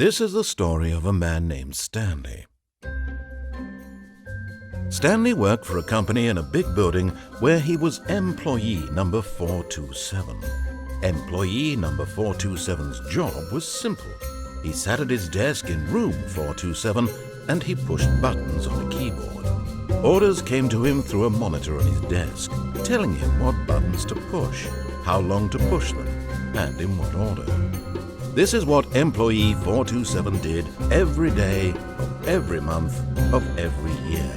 This is the story of a man named Stanley. Stanley worked for a company in a big building where he was employee number 427. Employee number 427's job was simple. He sat at his desk in room 427 and he pushed buttons on a keyboard. Orders came to him through a monitor on his desk, telling him what buttons to push, how long to push them, and in what order. This is what employee 427 did every day of every month of every year.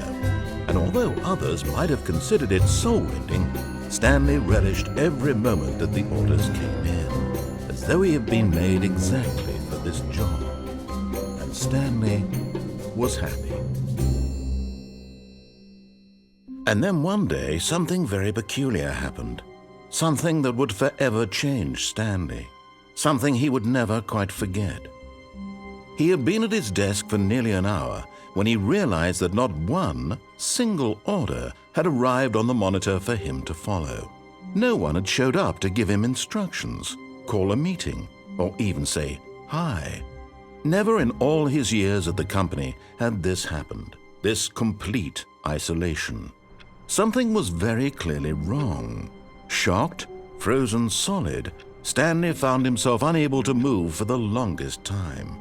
And although others might have considered it soul-rending, Stanley relished every moment that the orders came in, as though he had been made exactly for this job. And Stanley was happy. And then one day, something very peculiar happened. Something that would forever change Stanley. Something he would never quite forget. He had been at his desk for nearly an hour when he realized that not one single order had arrived on the monitor for him to follow. No one had showed up to give him instructions, call a meeting, or even say hi. Never in all his years at the company had this happened, this complete isolation. Something was very clearly wrong. Shocked, frozen solid, Stanley found himself unable to move for the longest time.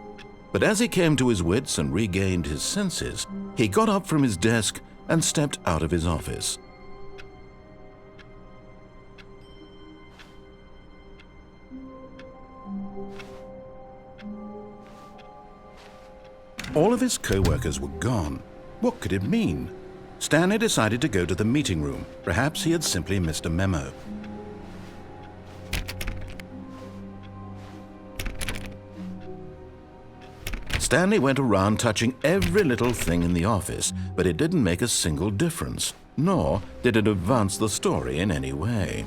But as he came to his wits and regained his senses, he got up from his desk and stepped out of his office. All of his co-workers were gone. What could it mean? Stanley decided to go to the meeting room. Perhaps he had simply missed a memo. Stanley went around touching every little thing in the office, but it didn't make a single difference, nor did it advance the story in any way.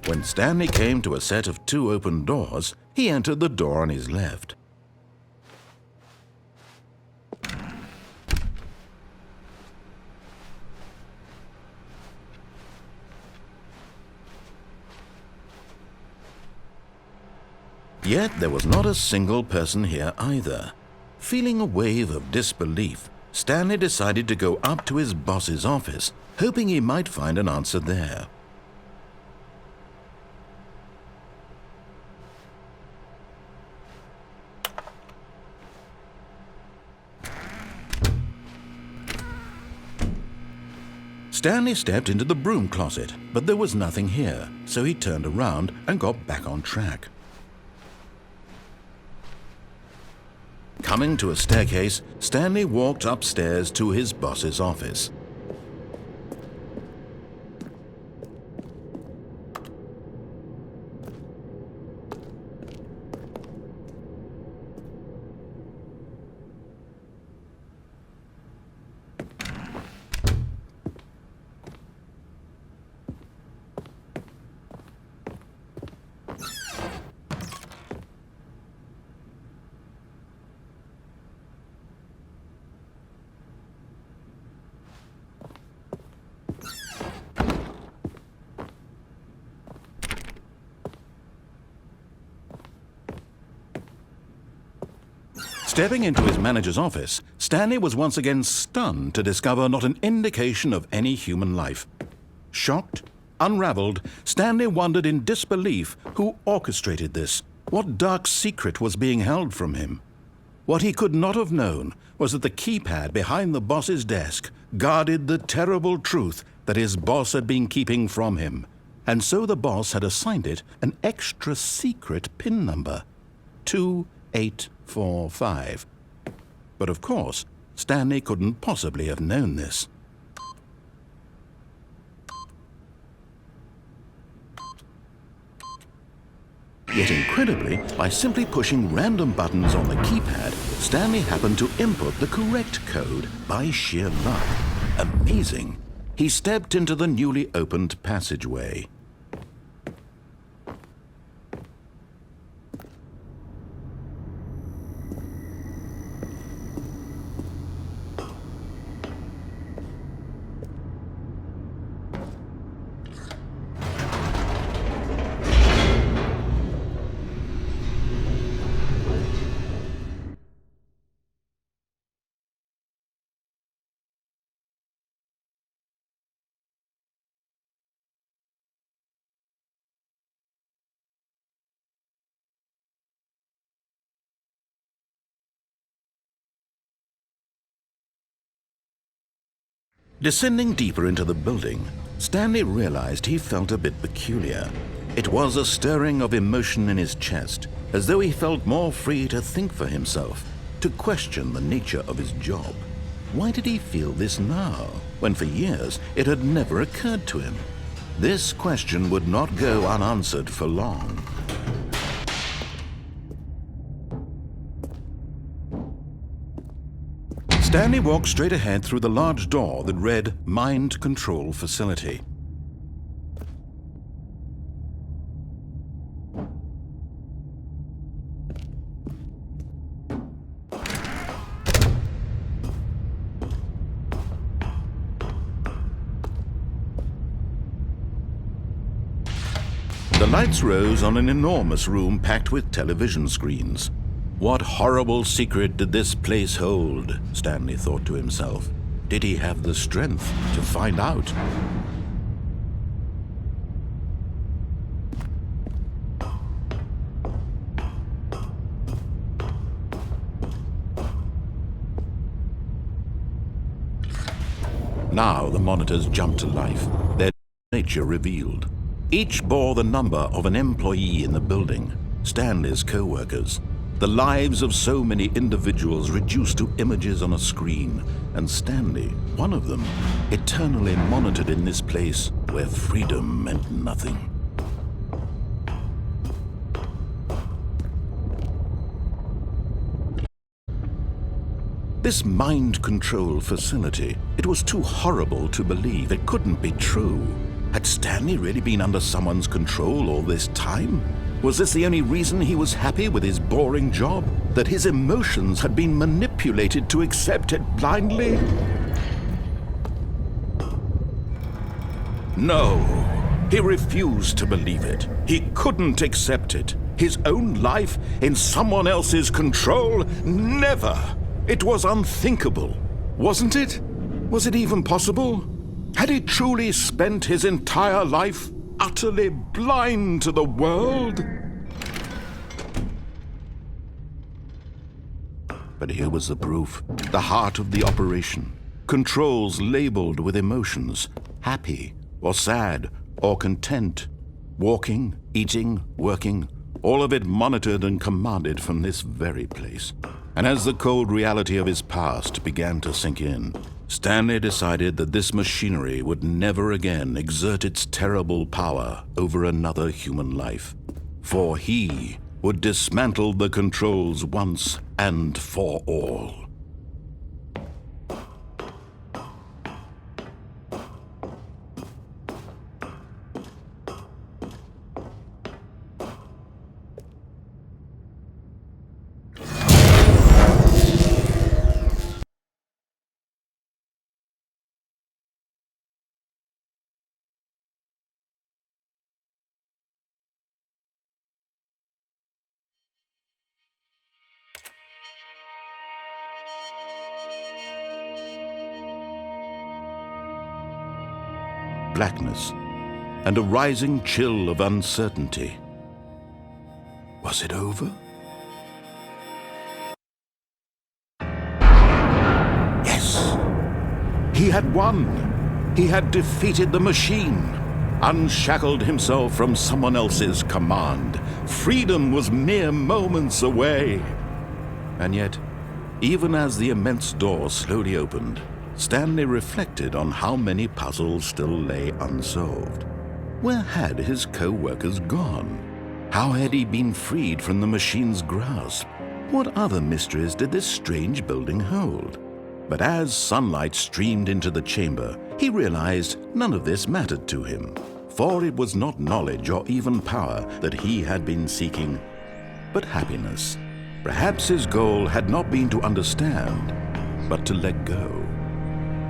When Stanley came to a set of 2 open doors, he entered the door on his left. Yet there was not a single person here either. Feeling a wave of disbelief, Stanley decided to go up to his boss's office, hoping he might find an answer there. Stanley stepped into the broom closet, but there was nothing here, so he turned around and got back on track. Coming to a staircase, Stanley walked upstairs to his boss's office. Stepping into his manager's office, Stanley was once again stunned to discover not an indication of any human life. Shocked, unraveled, Stanley wondered in disbelief who orchestrated this. What dark secret was being held from him? What he could not have known was that the keypad behind the boss's desk guarded the terrible truth that his boss had been keeping from him. And so the boss had assigned it an extra secret PIN number, 2845. But of course, Stanley couldn't possibly have known this. Yet incredibly, by simply pushing random buttons on the keypad, Stanley happened to input the correct code by sheer luck. Amazing. He stepped into the newly opened passageway. Descending deeper into the building, Stanley realized he felt a bit peculiar. It was a stirring of emotion in his chest, as though he felt more free to think for himself, to question the nature of his job. Why did he feel this now, when for years it had never occurred to him? This question would not go unanswered for long. Stanley walked straight ahead through the large door that read Mind Control Facility. The lights rose on an enormous room packed with television screens. What horrible secret did this place hold? Stanley thought to himself. Did he have the strength to find out? Now the monitors jumped to life, their nature revealed. Each bore the number of an employee in the building, Stanley's co-workers. The lives of so many individuals reduced to images on a screen, and Stanley, one of them, eternally monitored in this place where freedom meant nothing. This mind control facility, it was too horrible to believe. It couldn't be true. Had Stanley really been under someone's control all this time? Was this the only reason he was happy with his boring job? That his emotions had been manipulated to accept it blindly? No, he refused to believe it. He couldn't accept it. His own life in someone else's control? Never! It was unthinkable, wasn't it? Was it even possible? Had he truly spent his entire life utterly blind to the world? But here was the proof, the heart of the operation. Controls labeled with emotions, happy or sad or content. Walking, eating, working, all of it monitored and commanded from this very place. And as the cold reality of his past began to sink in, Stanley decided that this machinery would never again exert its terrible power over another human life. For he would dismantle the controls once and for all. Blackness, and a rising chill of uncertainty. Was it over? Yes! He had won! He had defeated the machine, unshackled himself from someone else's command. Freedom was mere moments away. And yet, even as the immense door slowly opened, Stanley reflected on how many puzzles still lay unsolved. Where had his co-workers gone? How had he been freed from the machine's grasp? What other mysteries did this strange building hold? But as sunlight streamed into the chamber, he realized none of this mattered to him, for it was not knowledge or even power that he had been seeking, but happiness. Perhaps his goal had not been to understand, but to let go.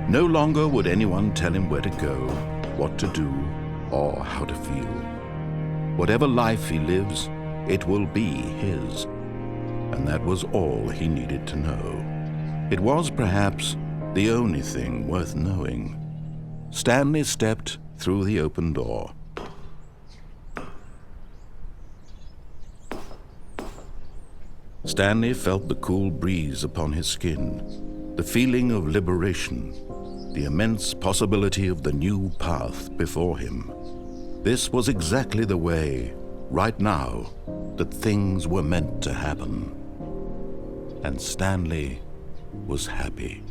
No longer would anyone tell him where to go, what to do, or how to feel. Whatever life he lives, it will be his. And that was all he needed to know. It was perhaps the only thing worth knowing. Stanley stepped through the open door. Stanley felt the cool breeze upon his skin, the feeling of liberation, the immense possibility of the new path before him. This was exactly the way, right now, that things were meant to happen. And Stanley was happy.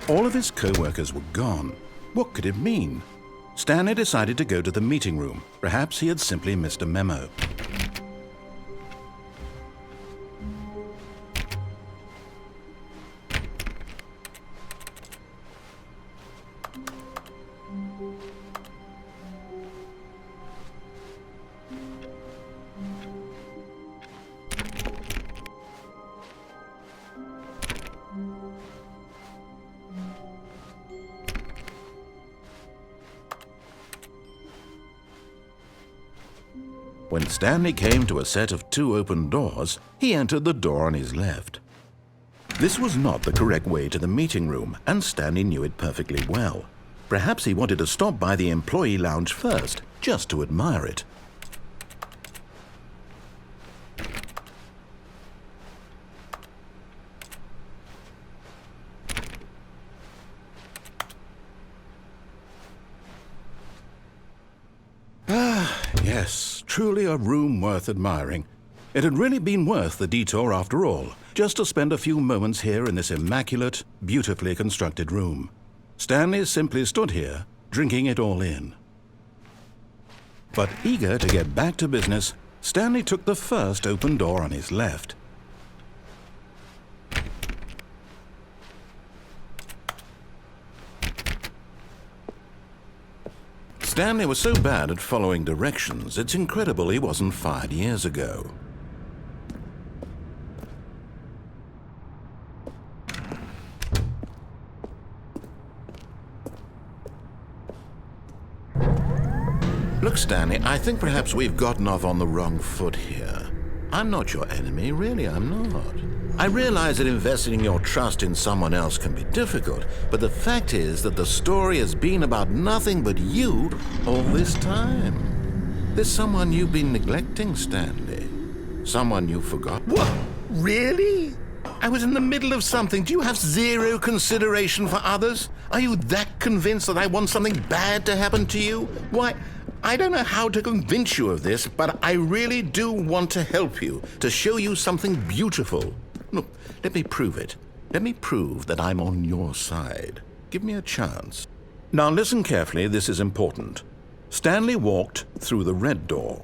All of his co-workers were gone. What could it mean? Stanley decided to go to the meeting room. Perhaps he had simply missed a memo. When Stanley came to a set of 2 open doors, he entered the door on his left. This was not the correct way to the meeting room, and Stanley knew it perfectly well. Perhaps he wanted to stop by the employee lounge first, just to admire it. Yes, truly a room worth admiring. It had really been worth the detour after all, just to spend a few moments here in this immaculate, beautifully constructed room. Stanley simply stood here, drinking it all in. But eager to get back to business, Stanley took the first open door on his left. Stanley was so bad at following directions, it's incredible he wasn't fired years ago. Look, Stanley, I think perhaps we've gotten off on the wrong foot here. I'm not your enemy, really, I'm not. I realize that investing your trust in someone else can be difficult, but the fact is that the story has been about nothing but you all this time. There's someone you've been neglecting, Stanley. Someone you forgot. What? Really? I was in the middle of something. Do you have zero consideration for others? Are you that convinced that I want something bad to happen to you? Why, I don't know how to convince you of this, but I really do want to help you, to show you something beautiful. Look, let me prove it. Let me prove that I'm on your side. Give me a chance. Now listen carefully, this is important. Stanley walked through the red door.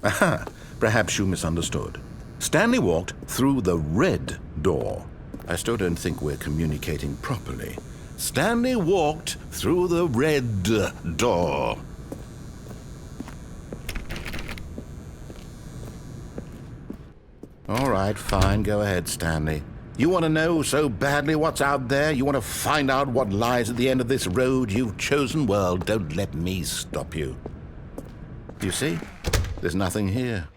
Aha, perhaps you misunderstood. Stanley walked through the red door. I still don't think we're communicating properly. Stanley walked through the red door. All right, fine, go ahead, Stanley. You want to know so badly what's out there? You want to find out what lies at the end of this road you've chosen? Well, don't let me stop you. You see? There's nothing here.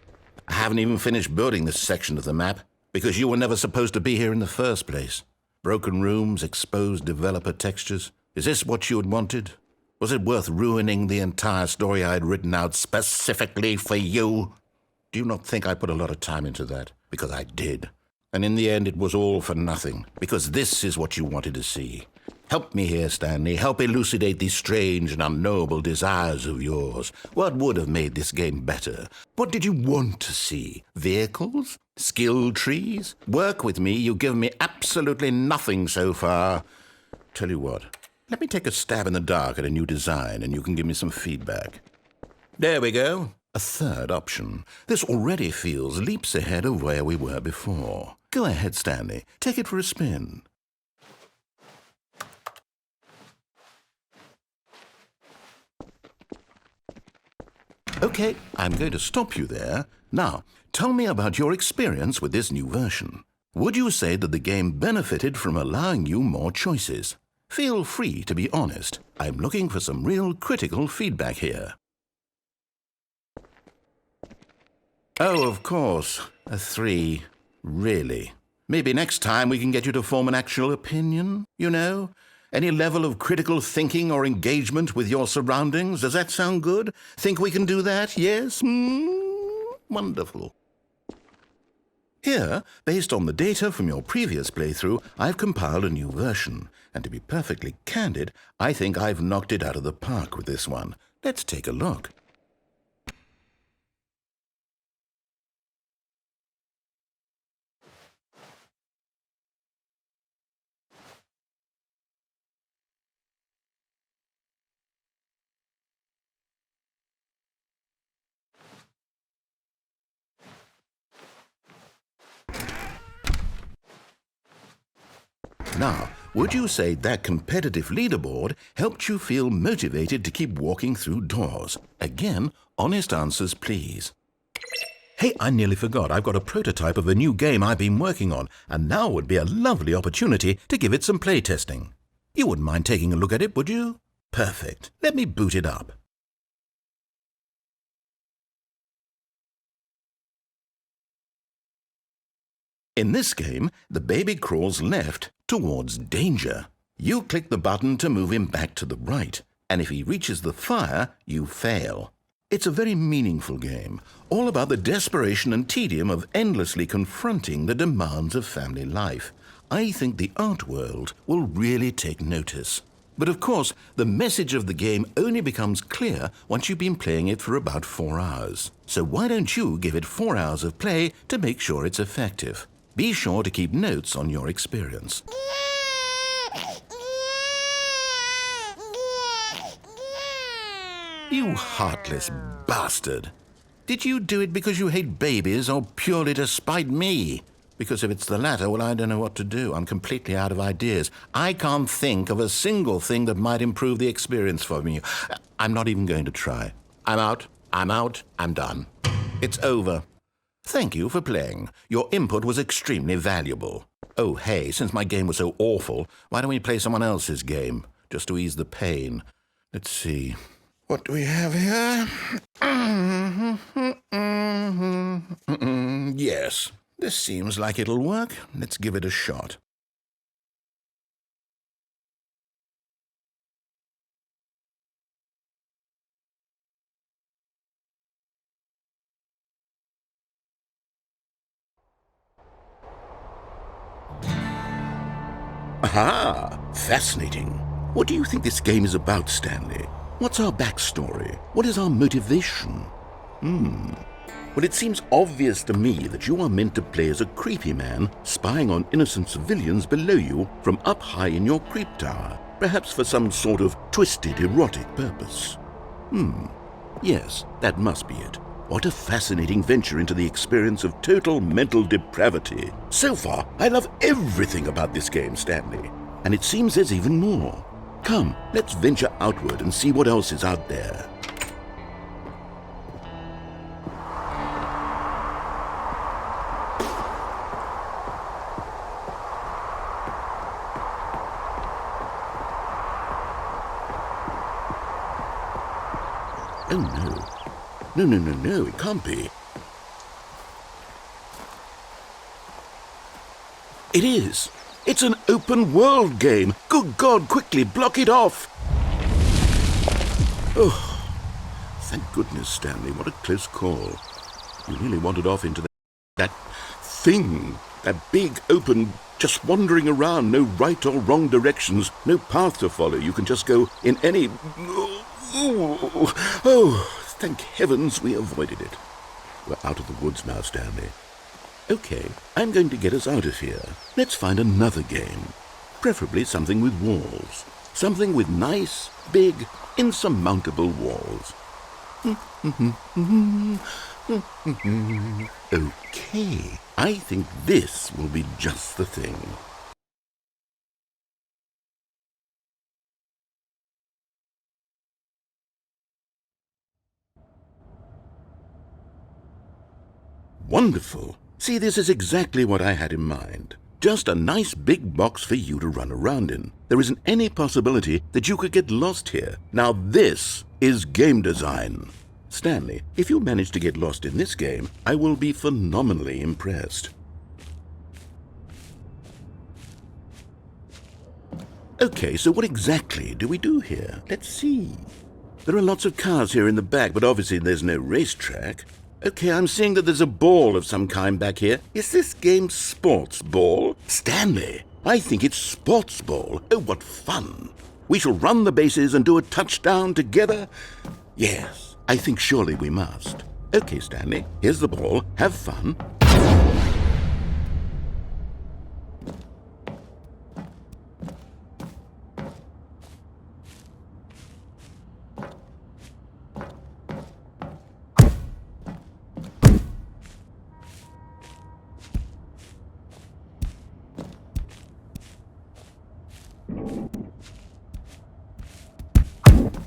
I haven't even finished building this section of the map because you were never supposed to be here in the first place. Broken rooms, exposed developer textures. Is this what you had wanted? Was it worth ruining the entire story I had written out specifically for you? Do you not think I put a lot of time into that? Because I did. And in the end, it was all for nothing, because this is what you wanted to see. Help me here, Stanley. Help elucidate these strange and unknowable desires of yours. What would have made this game better? What did you want to see? Vehicles? Skill trees? Work with me. You've given me absolutely nothing so far. Tell you what, let me take a stab in the dark at a new design, and you can give me some feedback. There we go. A third option. This already feels leaps ahead of where we were before. Go ahead, Stanley. Take it for a spin. Okay, I'm going to stop you there. Now, tell me about your experience with this new version. Would you say that the game benefited from allowing you more choices? Feel free to be honest. I'm looking for some real critical feedback here. Oh, of course. A 3. Really? Maybe next time we can get you to form an actual opinion, you know? Any level of critical thinking or engagement with your surroundings? Does that sound good? Think we can do that? Yes? Wonderful. Here, based on the data from your previous playthrough, I've compiled a new version. And to be perfectly candid, I think I've knocked it out of the park with this one. Let's take a look. Now, would you say that competitive leaderboard helped you feel motivated to keep walking through doors? Again, honest answers, please. Hey, I nearly forgot. I've got a prototype of a new game I've been working on, and now would be a lovely opportunity to give it some playtesting. You wouldn't mind taking a look at it, would you? Perfect. Let me boot it up. In this game, the baby crawls left towards danger. You click the button to move him back to the right, and if he reaches the fire, you fail. It's a very meaningful game, all about the desperation and tedium of endlessly confronting the demands of family life. I think the art world will really take notice. But of course, the message of the game only becomes clear once you've been playing it for about 4 hours. So why don't you give it 4 hours of play to make sure it's effective? Be sure to keep notes on your experience. You heartless bastard. Did you do it because you hate babies or purely to spite me? Because if it's the latter, well, I don't know what to do. I'm completely out of ideas. I can't think of a single thing that might improve the experience for me. I'm not even going to try. I'm out, I'm done. It's over. Thank you for playing. Your input was extremely valuable. Oh, hey, since my game was so awful, why don't we play someone else's game, just to ease the pain? Let's see. What do we have here? Yes, this seems like it'll work. Let's give it a shot. Aha! Fascinating. What do you think this game is about, Stanley? What's our backstory? What is our motivation? Well, it seems obvious to me that you are meant to play as a creepy man spying on innocent civilians below you from up high in your creep tower, perhaps for some sort of twisted, erotic purpose. Yes, that must be it. What a fascinating venture into the experience of total mental depravity. So far, I love everything about this game, Stanley. And it seems there's even more. Come, let's venture outward and see what else is out there. Oh, no. No, no, no, no, it can't be. It is. It's an open-world game. Good God, quickly, block it off. Oh, thank goodness, Stanley. What a close call. You nearly wandered off into that thing. That big, open, just wandering around. No right or wrong directions. No path to follow. You can just go in any... Oh, thank heavens we avoided it. We're out of the woods now, Stanley. Okay, I'm going to get us out of here. Let's find another game. Preferably something with walls. Something with nice, big, insurmountable walls. Okay, I think this will be just the thing. Wonderful. See, this is exactly what I had in mind. Just a nice big box for you to run around in. There isn't any possibility that you could get lost here. Now this is game design. Stanley, if you manage to get lost in this game, I will be phenomenally impressed. Okay, so what exactly do we do here? Let's see. There are lots of cars here in the back, but obviously there's no racetrack. Okay, I'm seeing that there's a ball of some kind back here. Is this game sports ball? Stanley, I think it's sports ball. Oh, what fun. We shall run the bases and do a touchdown together. Yes, I think surely we must. Okay, Stanley, here's the ball. Have fun.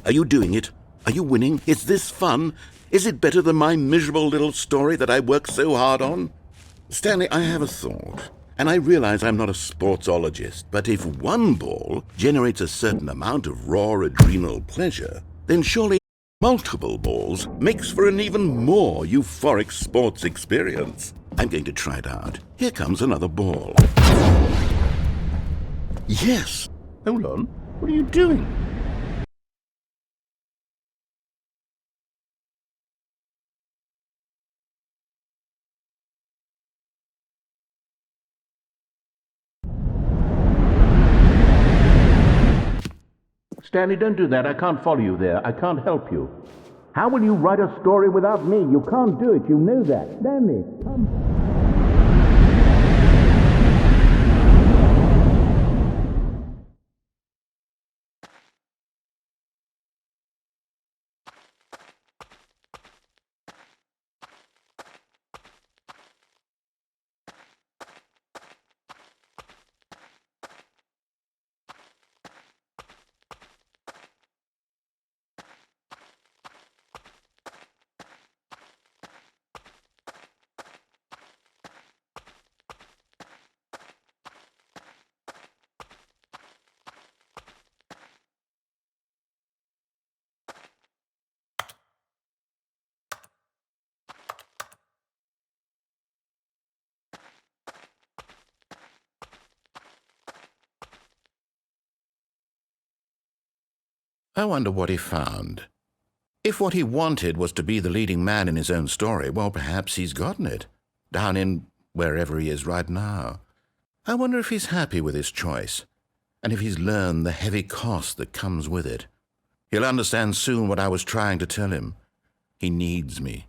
Are you doing it? Are you winning? Is this fun? Is it better than my miserable little story that I worked so hard on? Stanley, I have a thought. And I realize I'm not a sportsologist, but if one ball generates a certain amount of raw adrenal pleasure, then surely multiple balls makes for an even more euphoric sports experience. I'm going to try it out. Here comes another ball. Yes. Hold on. What are you doing? Stanley, don't do that. I can't follow you there. I can't help you. How will you write a story without me? You can't do it. You know that. Stanley, come. I wonder what he found. If what he wanted was to be the leading man in his own story, well, perhaps he's gotten it, down in wherever he is right now. I wonder if he's happy with his choice, and if he's learned the heavy cost that comes with it. He'll understand soon what I was trying to tell him. He needs me.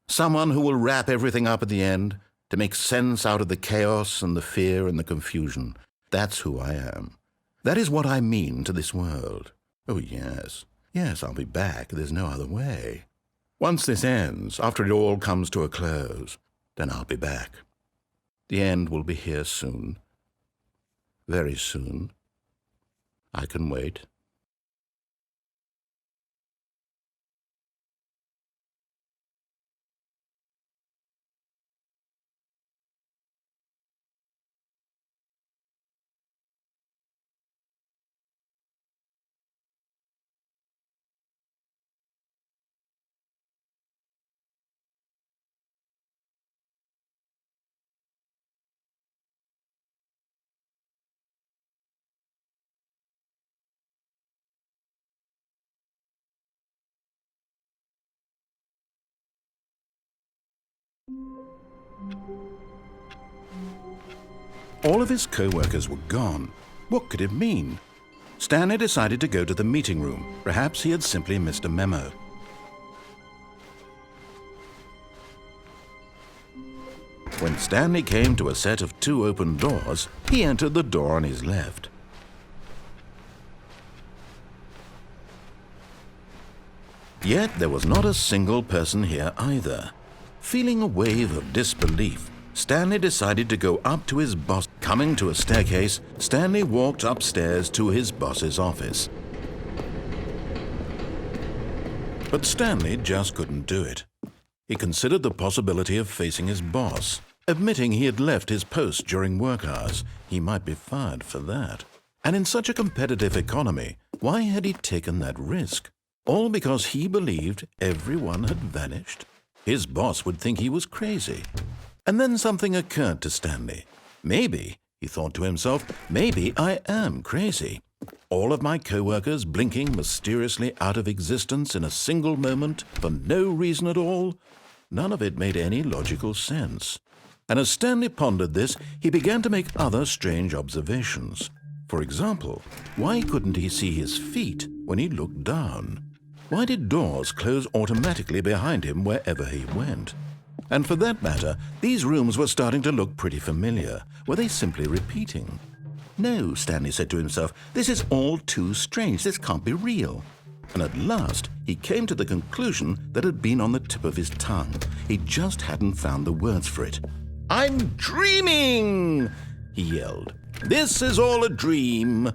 Someone who will wrap everything up at the end, to make sense out of the chaos and the fear and the confusion. That's who I am. That is what I mean to this world. Oh, yes. Yes, I'll be back. There's no other way. Once this ends, after it all comes to a close, then I'll be back. The end will be here soon. Very soon. I can wait. All of his co-workers were gone. What could it mean? Stanley decided to go to the meeting room. Perhaps he had simply missed a memo. When Stanley came to a set of 2 open doors, he entered the door on his left. Yet there was not a single person here either. Feeling a wave of disbelief, Stanley decided to go up to his boss. Coming to a staircase, Stanley walked upstairs to his boss's office. But Stanley just couldn't do it. He considered the possibility of facing his boss. Admitting he had left his post during work hours, he might be fired for that. And in such a competitive economy, why had he taken that risk? All because he believed everyone had vanished? His boss would think he was crazy. And then something occurred to Stanley. Maybe, he thought to himself, maybe I am crazy. All of my co-workers blinking mysteriously out of existence in a single moment for no reason at all? None of it made any logical sense. And as Stanley pondered this, he began to make other strange observations. For example, why couldn't he see his feet when he looked down? Why did doors close automatically behind him wherever he went? And for that matter, these rooms were starting to look pretty familiar. Were they simply repeating? No, Stanley said to himself, this is all too strange. This can't be real. And at last, he came to the conclusion that had been on the tip of his tongue. He just hadn't found the words for it. "I'm dreaming!" he yelled. "This is all a dream."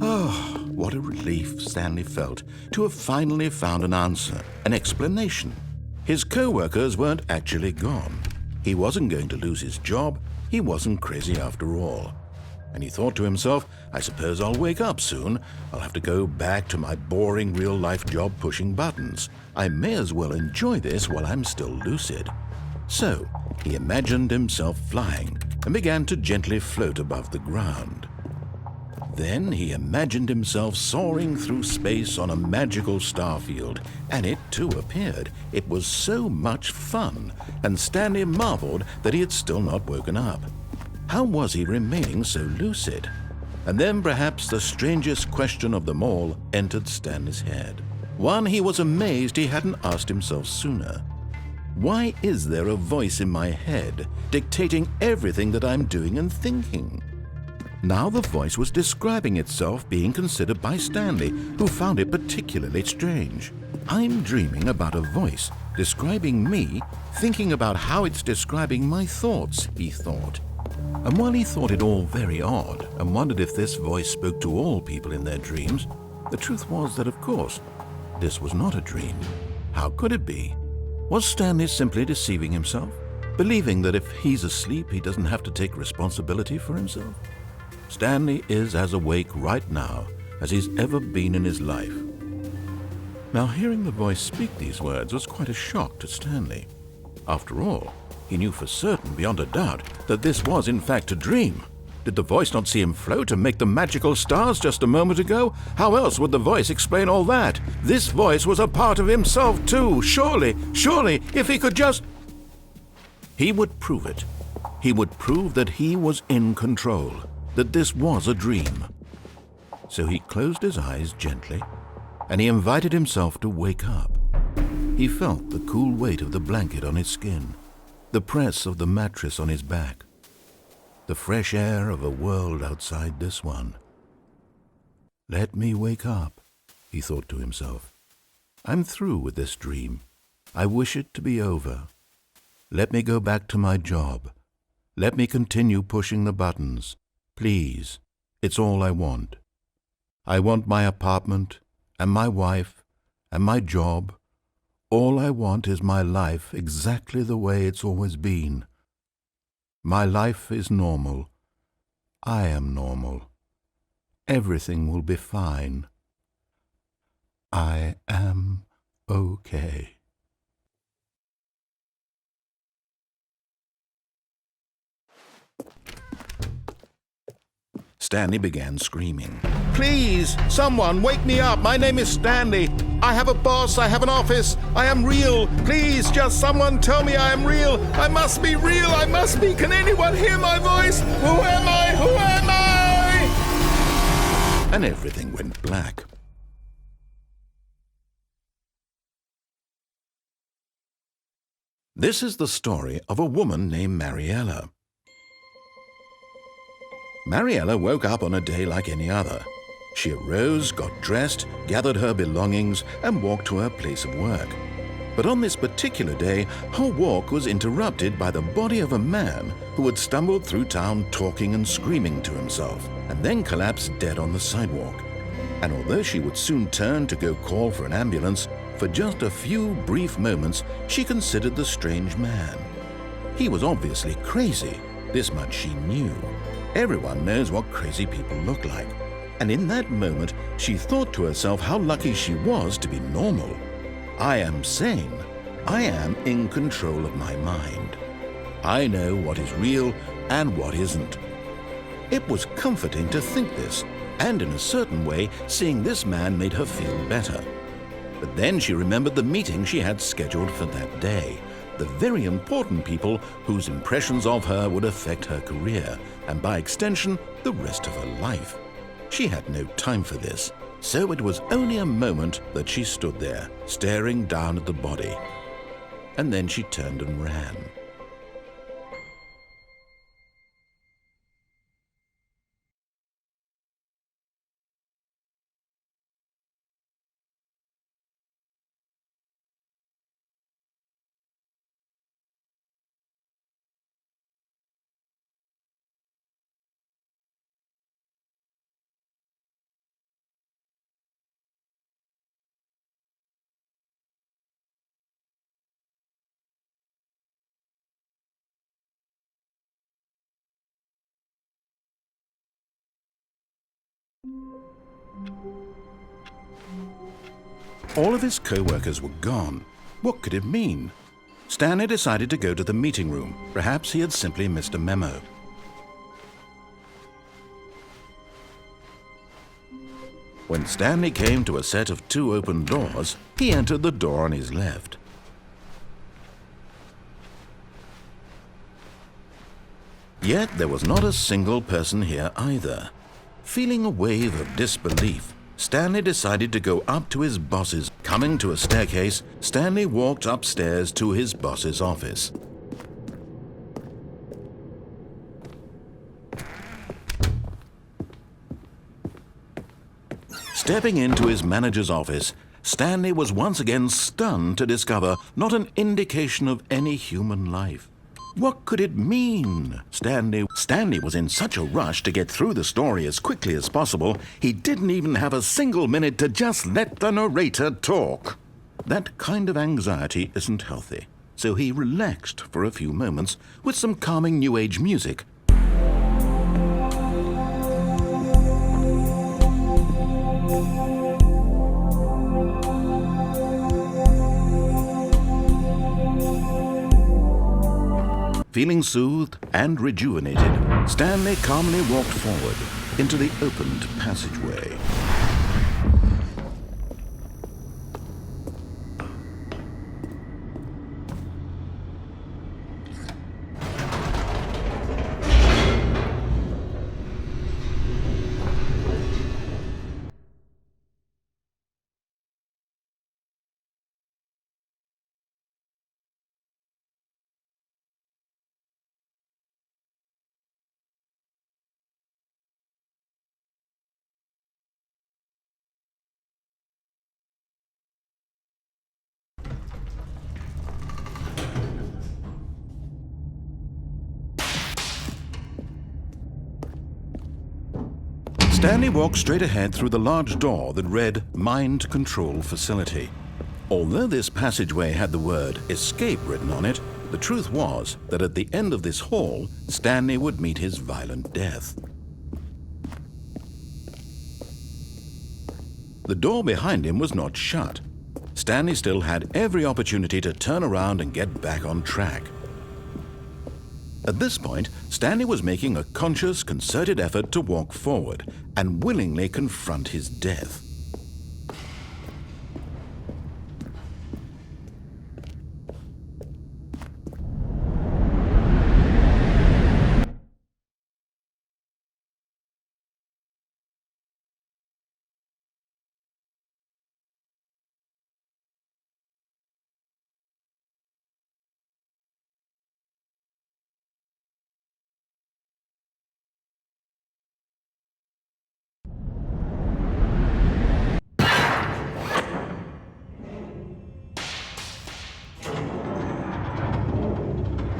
Oh, what a relief Stanley felt to have finally found an answer, an explanation. His co-workers weren't actually gone. He wasn't going to lose his job. He wasn't crazy after all. And he thought to himself, I suppose I'll wake up soon. I'll have to go back to my boring real-life job pushing buttons. I may as well enjoy this while I'm still lucid. So he imagined himself flying and began to gently float above the ground. Then he imagined himself soaring through space on a magical starfield, and it too appeared. It was so much fun, and Stanley marveled that he had still not woken up. How was he remaining so lucid? And then perhaps the strangest question of them all entered Stanley's head. One he was amazed he hadn't asked himself sooner. Why is there a voice in my head dictating everything that I'm doing and thinking? Now the voice was describing itself being considered by Stanley, who found it particularly strange. I'm dreaming about a voice describing me, thinking about how it's describing my thoughts, he thought. And while he thought it all very odd and wondered if this voice spoke to all people in their dreams, the truth was that, of course, this was not a dream. How could it be? Was Stanley simply deceiving himself, believing that if he's asleep, he doesn't have to take responsibility for himself? Stanley is as awake right now as he's ever been in his life. Now, hearing the voice speak these words was quite a shock to Stanley. After all, he knew for certain, beyond a doubt, that this was in fact a dream. Did the voice not see him float and make the magical stars just a moment ago? How else would the voice explain all that? This voice was a part of himself too. Surely, if he could just... He would prove it. He would prove that he was in control, that this was a dream. So he closed his eyes gently, and he invited himself to wake up. He felt the cool weight of the blanket on his skin, the press of the mattress on his back, the fresh air of a world outside this one. Let me wake up, he thought to himself. I'm through with this dream. I wish it to be over. Let me go back to my job. Let me continue pushing the buttons. Please, it's all I want. I want my apartment and my wife and my job. All I want is my life exactly the way it's always been. My life is normal. I am normal. Everything will be fine. I am okay. Stanley began screaming. Please, someone, wake me up. My name is Stanley. I have a boss. I have an office. I am real. Please, just someone tell me I am real. I must be real. I must be. Can anyone hear my voice? Who am I? Who am I? And everything went black. This is the story of a woman named Mariella. Mariella woke up on a day like any other. She arose, got dressed, gathered her belongings, and walked to her place of work. But on this particular day, her walk was interrupted by the body of a man who had stumbled through town talking and screaming to himself, and then collapsed dead on the sidewalk. And although she would soon turn to go call for an ambulance, for just a few brief moments she considered the strange man. He was obviously crazy, this much she knew. Everyone knows what crazy people look like. And in that moment, she thought to herself how lucky she was to be normal. I am sane. I am in control of my mind. I know what is real and what isn't. It was comforting to think this, and in a certain way, seeing this man made her feel better. But then she remembered the meeting she had scheduled for that day, the very important people whose impressions of her would affect her career, and by extension, the rest of her life. She had no time for this, so it was only a moment that she stood there, staring down at the body. And then she turned and ran. All of his co-workers were gone. What could it mean? Stanley decided to go to the meeting room. Perhaps he had simply missed a memo. When Stanley came to a set of 2 open doors, he entered the door on his left. Yet there was not a single person here either. Feeling a wave of disbelief, Stanley decided to go up to his boss's. Coming to a staircase, Stanley walked upstairs to his boss's office. Stepping into his manager's office, Stanley was once again stunned to discover not an indication of any human life. What could it mean? Stanley was in such a rush to get through the story as quickly as possible, he didn't even have a single minute to just let the narrator talk. That kind of anxiety isn't healthy, so he relaxed for a few moments with some calming New Age music. Feeling soothed and rejuvenated, Stanley calmly walked forward into the opened passageway. Stanley walked straight ahead through the large door that read Mind Control Facility. Although this passageway had the word escape written on it, the truth was that at the end of this hall, Stanley would meet his violent death. The door behind him was not shut. Stanley still had every opportunity to turn around and get back on track. At this point, Stanley was making a conscious, concerted effort to walk forward and willingly confront his death.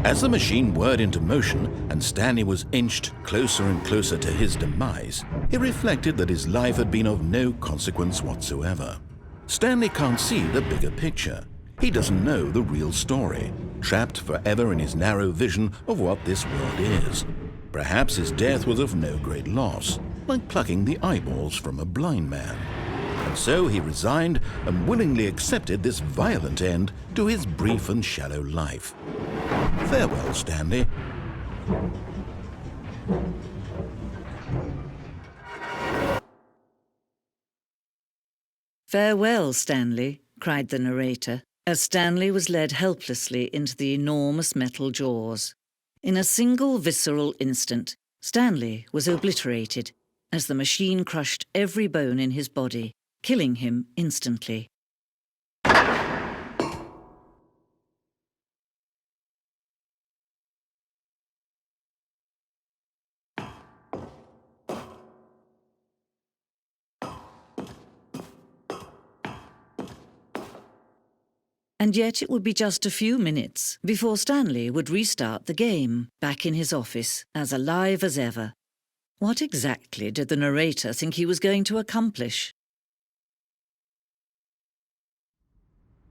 As the machine whirred into motion and Stanley was inched closer and closer to his demise, he reflected that his life had been of no consequence whatsoever. Stanley can't see the bigger picture. He doesn't know the real story, trapped forever in his narrow vision of what this world is. Perhaps his death was of no great loss, like plucking the eyeballs from a blind man. And so he resigned and willingly accepted this violent end to his brief and shallow life. Farewell, Stanley. "Farewell, Stanley," cried the narrator, as Stanley was led helplessly into the enormous metal jaws. In a single visceral instant, Stanley was obliterated as the machine crushed every bone in his body, killing him instantly. And yet it would be just a few minutes before Stanley would restart the game, back in his office, as alive as ever. What exactly did the narrator think he was going to accomplish?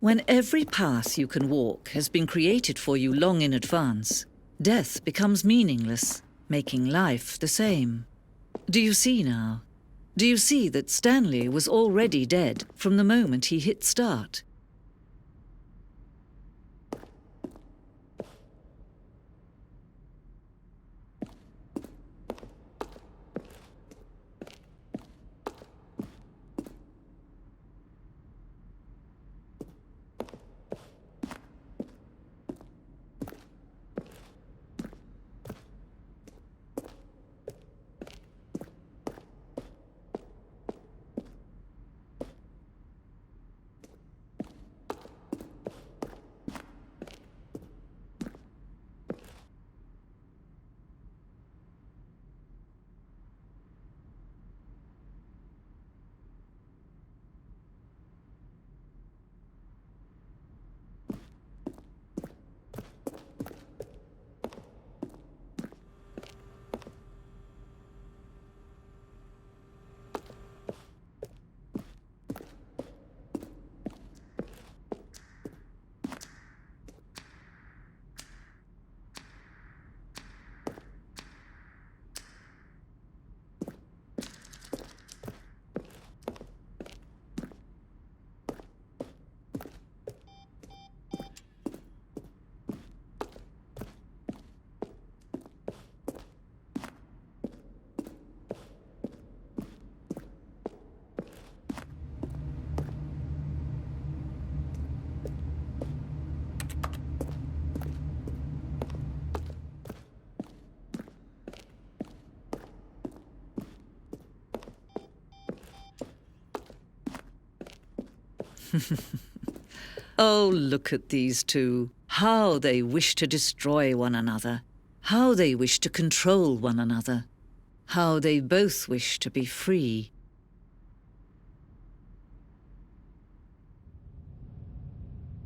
When every path you can walk has been created for you long in advance, death becomes meaningless, making life the same. Do you see now? Do you see that Stanley was already dead from the moment he hit start? Oh, look at these two. How they wish to destroy one another. How they wish to control one another. How they both wish to be free.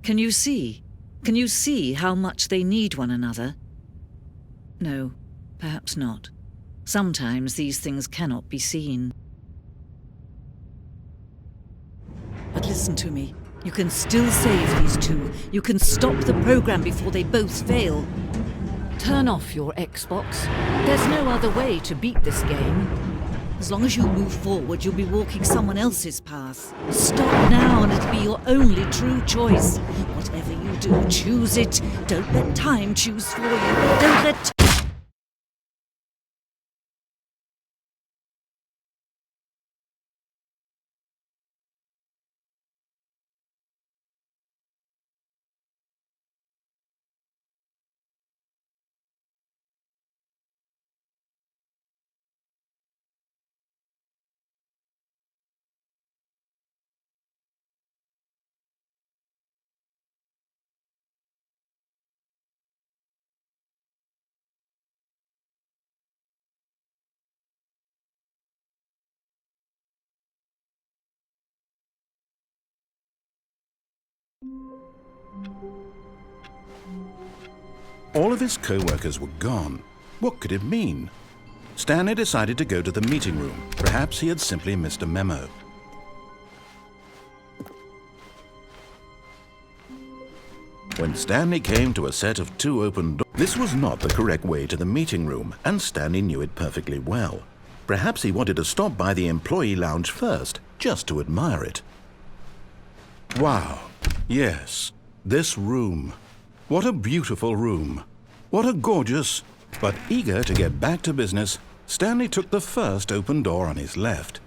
Can you see? Can you see how much they need one another? No, perhaps not. Sometimes these things cannot be seen. But listen to me. You can still save these two. You can stop the program before they both fail. Turn off your Xbox. There's no other way to beat this game. As long as you move forward, you'll be walking someone else's path. Stop now and it'll be your only true choice. Whatever you do, choose it. Don't let time choose for you. Don't let... All of his co-workers were gone. What could it mean? Stanley decided to go to the meeting room. Perhaps he had simply missed a memo. When Stanley came to a set of 2 open doors, this was not the correct way to the meeting room, and Stanley knew it perfectly well. Perhaps he wanted to stop by the employee lounge first, just to admire it. Wow, yes, this room. What a beautiful room. What a gorgeous... But eager to get back to business, Stanley took the first open door on his left.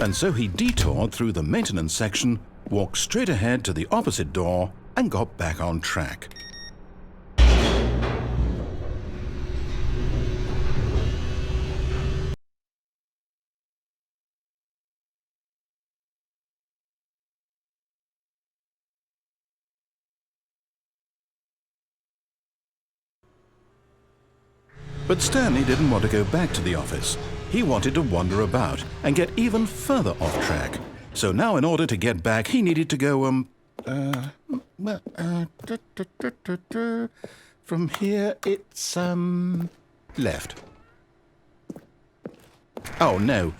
And so he detoured through the maintenance section, walked straight ahead to the opposite door, and got back on track. But Stanley didn't want to go back to the office. He wanted to wander about and get even further off track. So now in order to get back, he needed to go, from here it's, left. Oh, no,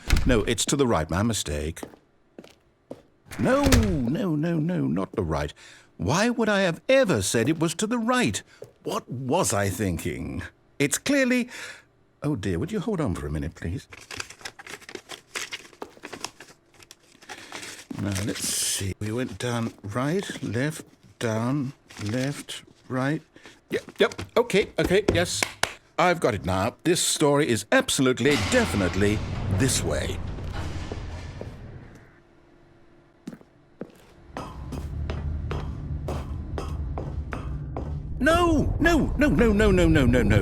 it's to the right, my mistake. No, not the right. Why would I have ever said it was to the right? What was I thinking? It's clearly... Oh dear, would you hold on for a minute, please? Now, let's see. We went down right, left, down, left, right. Yep, okay, yes. I've got it now. This story is absolutely, definitely this way. No.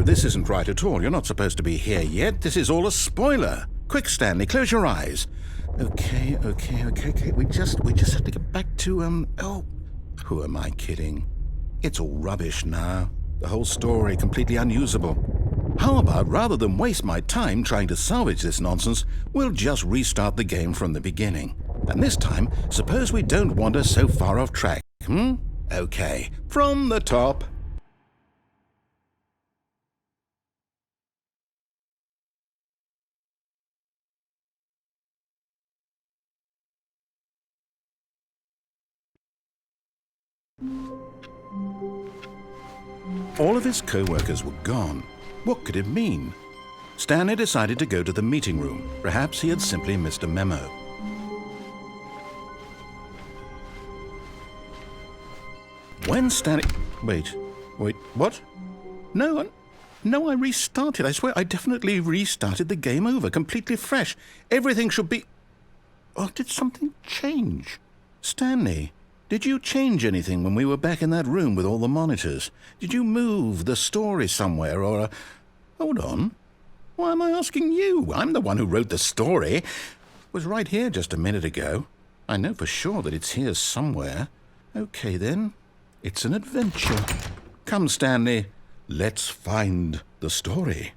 This isn't right at all. You're not supposed to be here yet. This is all a spoiler. Quick, Stanley, close your eyes. Okay. We just have to get back to, oh, who am I kidding? It's all rubbish now. The whole story completely unusable. How about, rather than waste my time trying to salvage this nonsense, we'll just restart the game from the beginning. And this time, suppose we don't wander so far off track, Okay, from the top. All of his co-workers were gone. What could it mean? Stanley decided to go to the meeting room. Perhaps he had simply missed a memo. When Stanley... Wait, what? No, I restarted. I swear, I definitely restarted the game over, completely fresh. Everything should be... Oh, did something change? Stanley, did you change anything when we were back in that room with all the monitors? Did you move the story somewhere, or... Hold on. Why am I asking you? I'm the one who wrote the story. It was right here just a minute ago. I know for sure that it's here somewhere. Okay, then. It's an adventure. Come, Stanley. Let's find the story.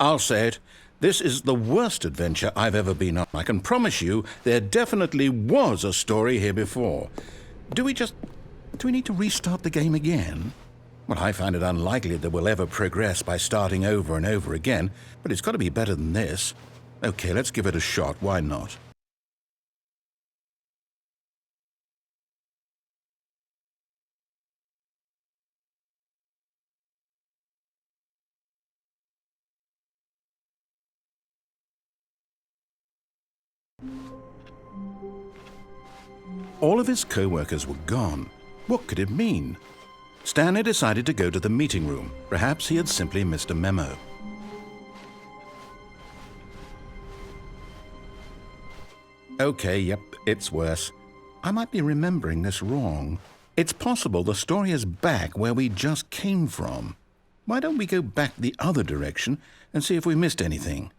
I'll say it. This is the worst adventure I've ever been on. I can promise you there definitely was a story here before. Do we need to restart the game again? Well, I find it unlikely that we'll ever progress by starting over and over again, but it's got to be better than this. Okay, let's give it a shot. Why not? All of his co-workers were gone. What could it mean? Stanley decided to go to the meeting room. Perhaps he had simply missed a memo. Okay, yep, it's worse. I might be remembering this wrong. It's possible the story is back where we just came from. Why don't we go back the other direction and see if we missed anything?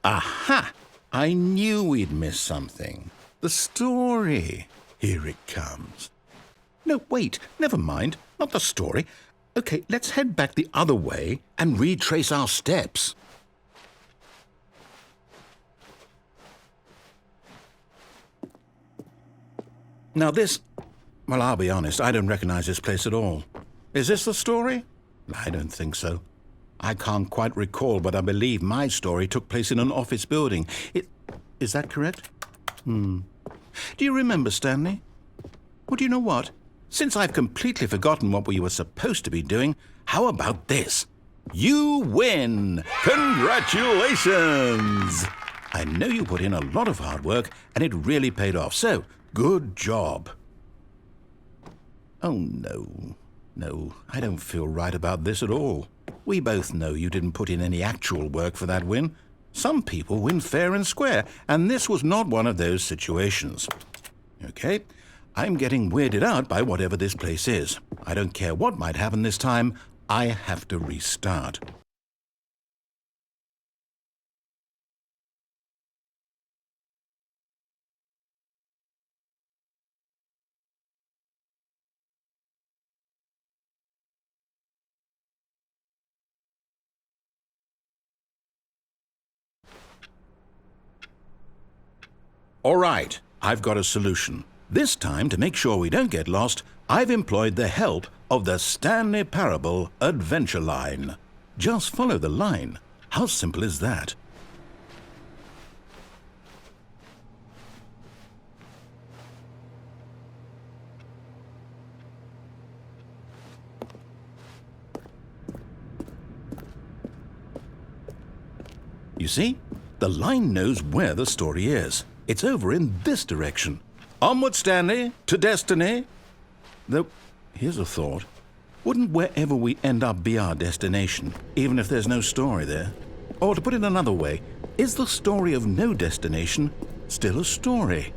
Aha! I knew we'd miss something. The story. Here it comes. No, wait, never mind. Not the story. Okay, let's head back the other way and retrace our steps. Now this... Well, I'll be honest, I don't recognize this place at all. Is this the story? I don't think so. I can't quite recall, but I believe my story took place in an office building. Is that correct? Do you remember, Stanley? Well, do you know what? Since I've completely forgotten what we were supposed to be doing, how about this? You win! Congratulations! I know you put in a lot of hard work, and it really paid off, so good job. Oh, no. No, I don't feel right about this at all. We both know you didn't put in any actual work for that win. Some people win fair and square, and this was not one of those situations. Okay, I'm getting weirded out by whatever this place is. I don't care what might happen this time. I have to restart. All right, I've got a solution. This time, to make sure we don't get lost, I've employed the help of the Stanley Parable Adventure Line. Just follow the line. How simple is that? You see? The line knows where the story is. It's over in this direction. Onward, Stanley, to destiny. Though, here's a thought. Wouldn't wherever we end up be our destination, even if there's no story there? Or to put it another way, is the story of no destination still a story?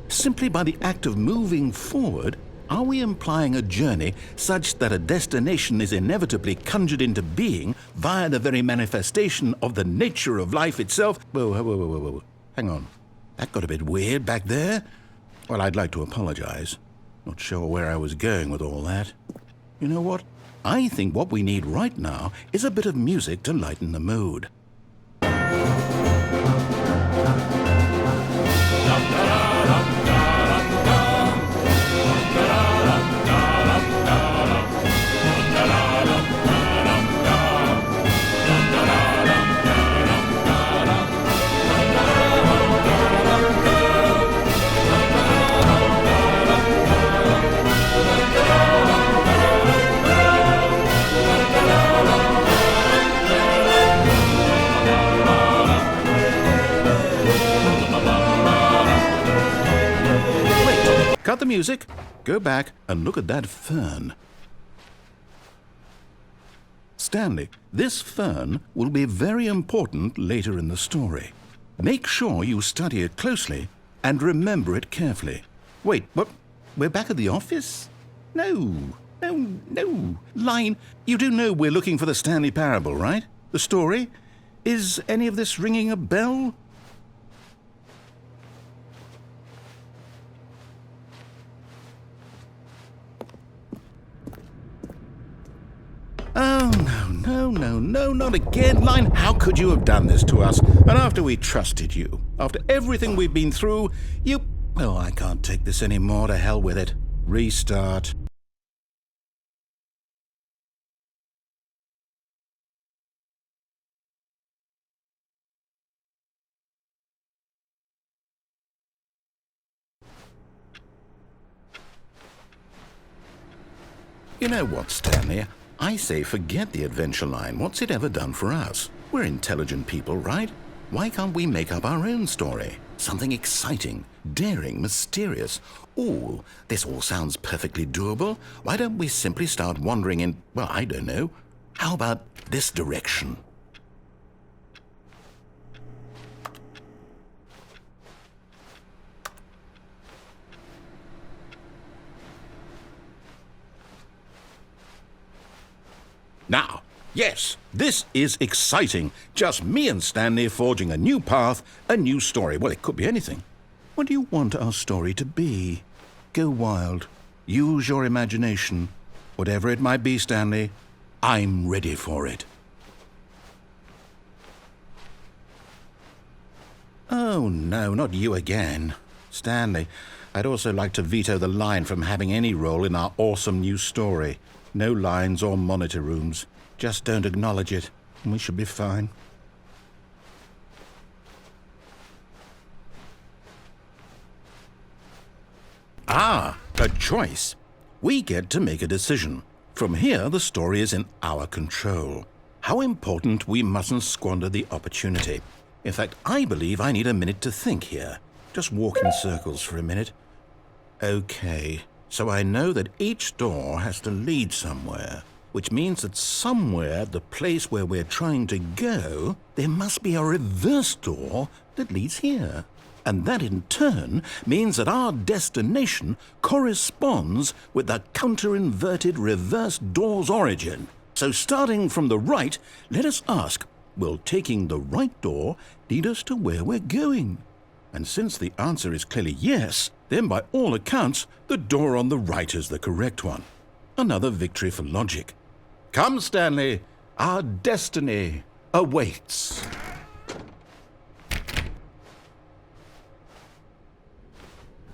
Simply by the act of moving forward, are we implying a journey such that a destination is inevitably conjured into being via the very manifestation of the nature of life itself? Whoa. Hang on. That got a bit weird back there. Well, I'd like to apologize. Not sure where I was going with all that. You know what? I think what we need right now is a bit of music to lighten the mood. Cut the music, go back and look at that fern. Stanley, this fern will be very important later in the story. Make sure you study it closely and remember it carefully. Wait, what? We're back at the office? No. Line, you do know we're looking for the Stanley Parable, right? The story? Is any of this ringing a bell? Oh, no, not again, Line. How could you have done this to us? And after we trusted you, after everything we've been through, you... Oh, I can't take this anymore. To hell with it. Restart. You know what, Stanley? I say forget the adventure line. What's it ever done for us? We're intelligent people, right? Why can't we make up our own story? Something exciting, daring, mysterious. Ooh, this all sounds perfectly doable. Why don't we simply start wandering in, well, I don't know. How about this direction? Now, yes, this is exciting. Just me and Stanley forging a new path, a new story. Well, it could be anything. What do you want our story to be? Go wild. Use your imagination. Whatever it might be, Stanley, I'm ready for it. Oh, no, not you again. Stanley, I'd also like to veto the line from having any role in our awesome new story. No lines or monitor rooms. Just don't acknowledge it, and we should be fine. Ah, a choice. We get to make a decision. From here, the story is in our control. How important we mustn't squander the opportunity. In fact, I believe I need a minute to think here. Just walk in circles for a minute. Okay, so I know that each door has to lead somewhere, which means that somewhere at the place where we're trying to go, there must be a reverse door that leads here. And that in turn means that our destination corresponds with the counter-inverted reverse door's origin. So starting from the right, let us ask, will taking the right door lead us to where we're going? And since the answer is clearly yes, then by all accounts, the door on the right is the correct one. Another victory for logic. Come, Stanley, our destiny awaits.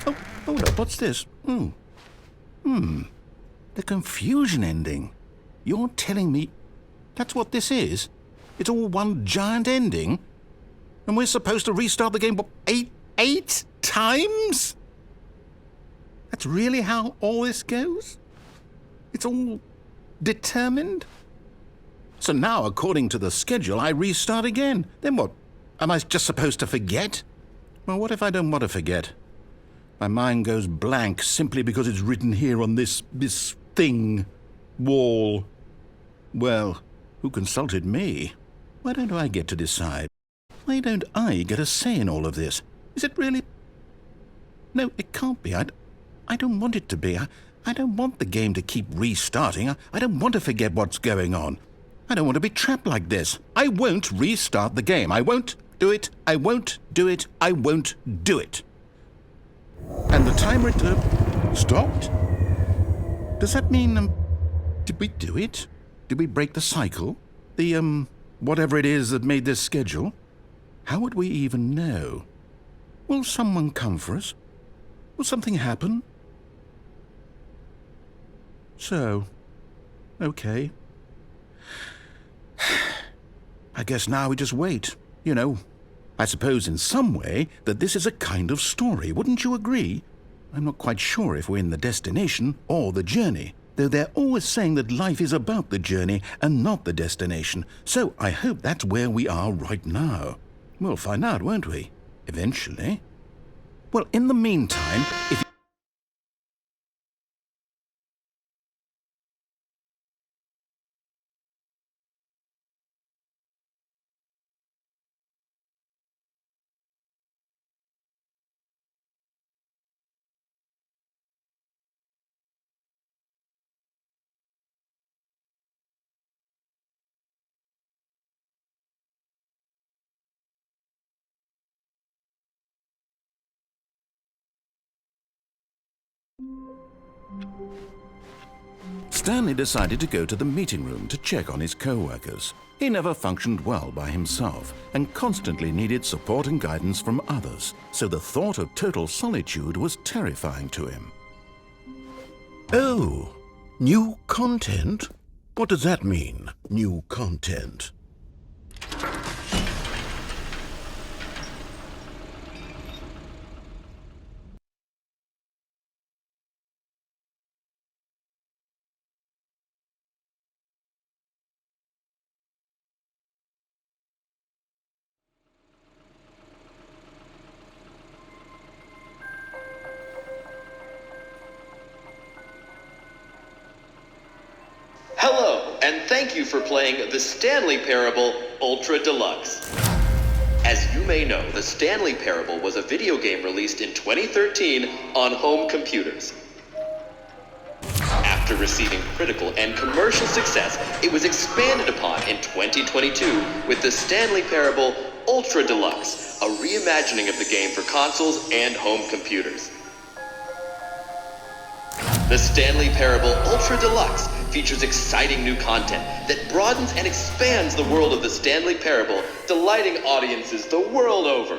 Oh, hold up, what's this? The confusion ending. You're telling me that's what this is? It's all one giant ending? And we're supposed to restart the game, what, eight times? That's really how all this goes? It's all determined? So now, according to the schedule, I restart again. Then what? Am I just supposed to forget? Well, what if I don't want to forget? My mind goes blank simply because it's written here on this thing, wall. Well, who consulted me? Why don't I get to decide? Why don't I get a say in all of this? Is it really? No, it can't be. I don't want it to be. I don't want the game to keep restarting. I don't want to forget what's going on. I don't want to be trapped like this. I won't restart the game. I won't do it. I won't do it. I won't do it. And the timer stopped? Does that mean, did we do it? Did we break the cycle? The, whatever it is that made this schedule? How would we even know? Will someone come for us? Will something happen? So, okay. I guess now we just wait, you know. I suppose in some way that this is a kind of story, wouldn't you agree? I'm not quite sure if we're in the destination or the journey, though they're always saying that life is about the journey and not the destination, so I hope that's where we are right now. We'll find out, won't we? Eventually. Well, in the meantime, if Stanley decided to go to the meeting room to check on his co-workers. He never functioned well by himself and constantly needed support and guidance from others, so the thought of total solitude was terrifying to him. Oh, new content? What does that mean, new content? Hello, and thank you for playing the Stanley Parable Ultra Deluxe. As you may know, the Stanley Parable was a video game released in 2013 on home computers. After receiving critical and commercial success, it was expanded upon in 2022 with the Stanley Parable Ultra Deluxe, a reimagining of the game for consoles and home computers. The Stanley Parable Ultra Deluxe features exciting new content that broadens and expands the world of the Stanley Parable, delighting audiences the world over.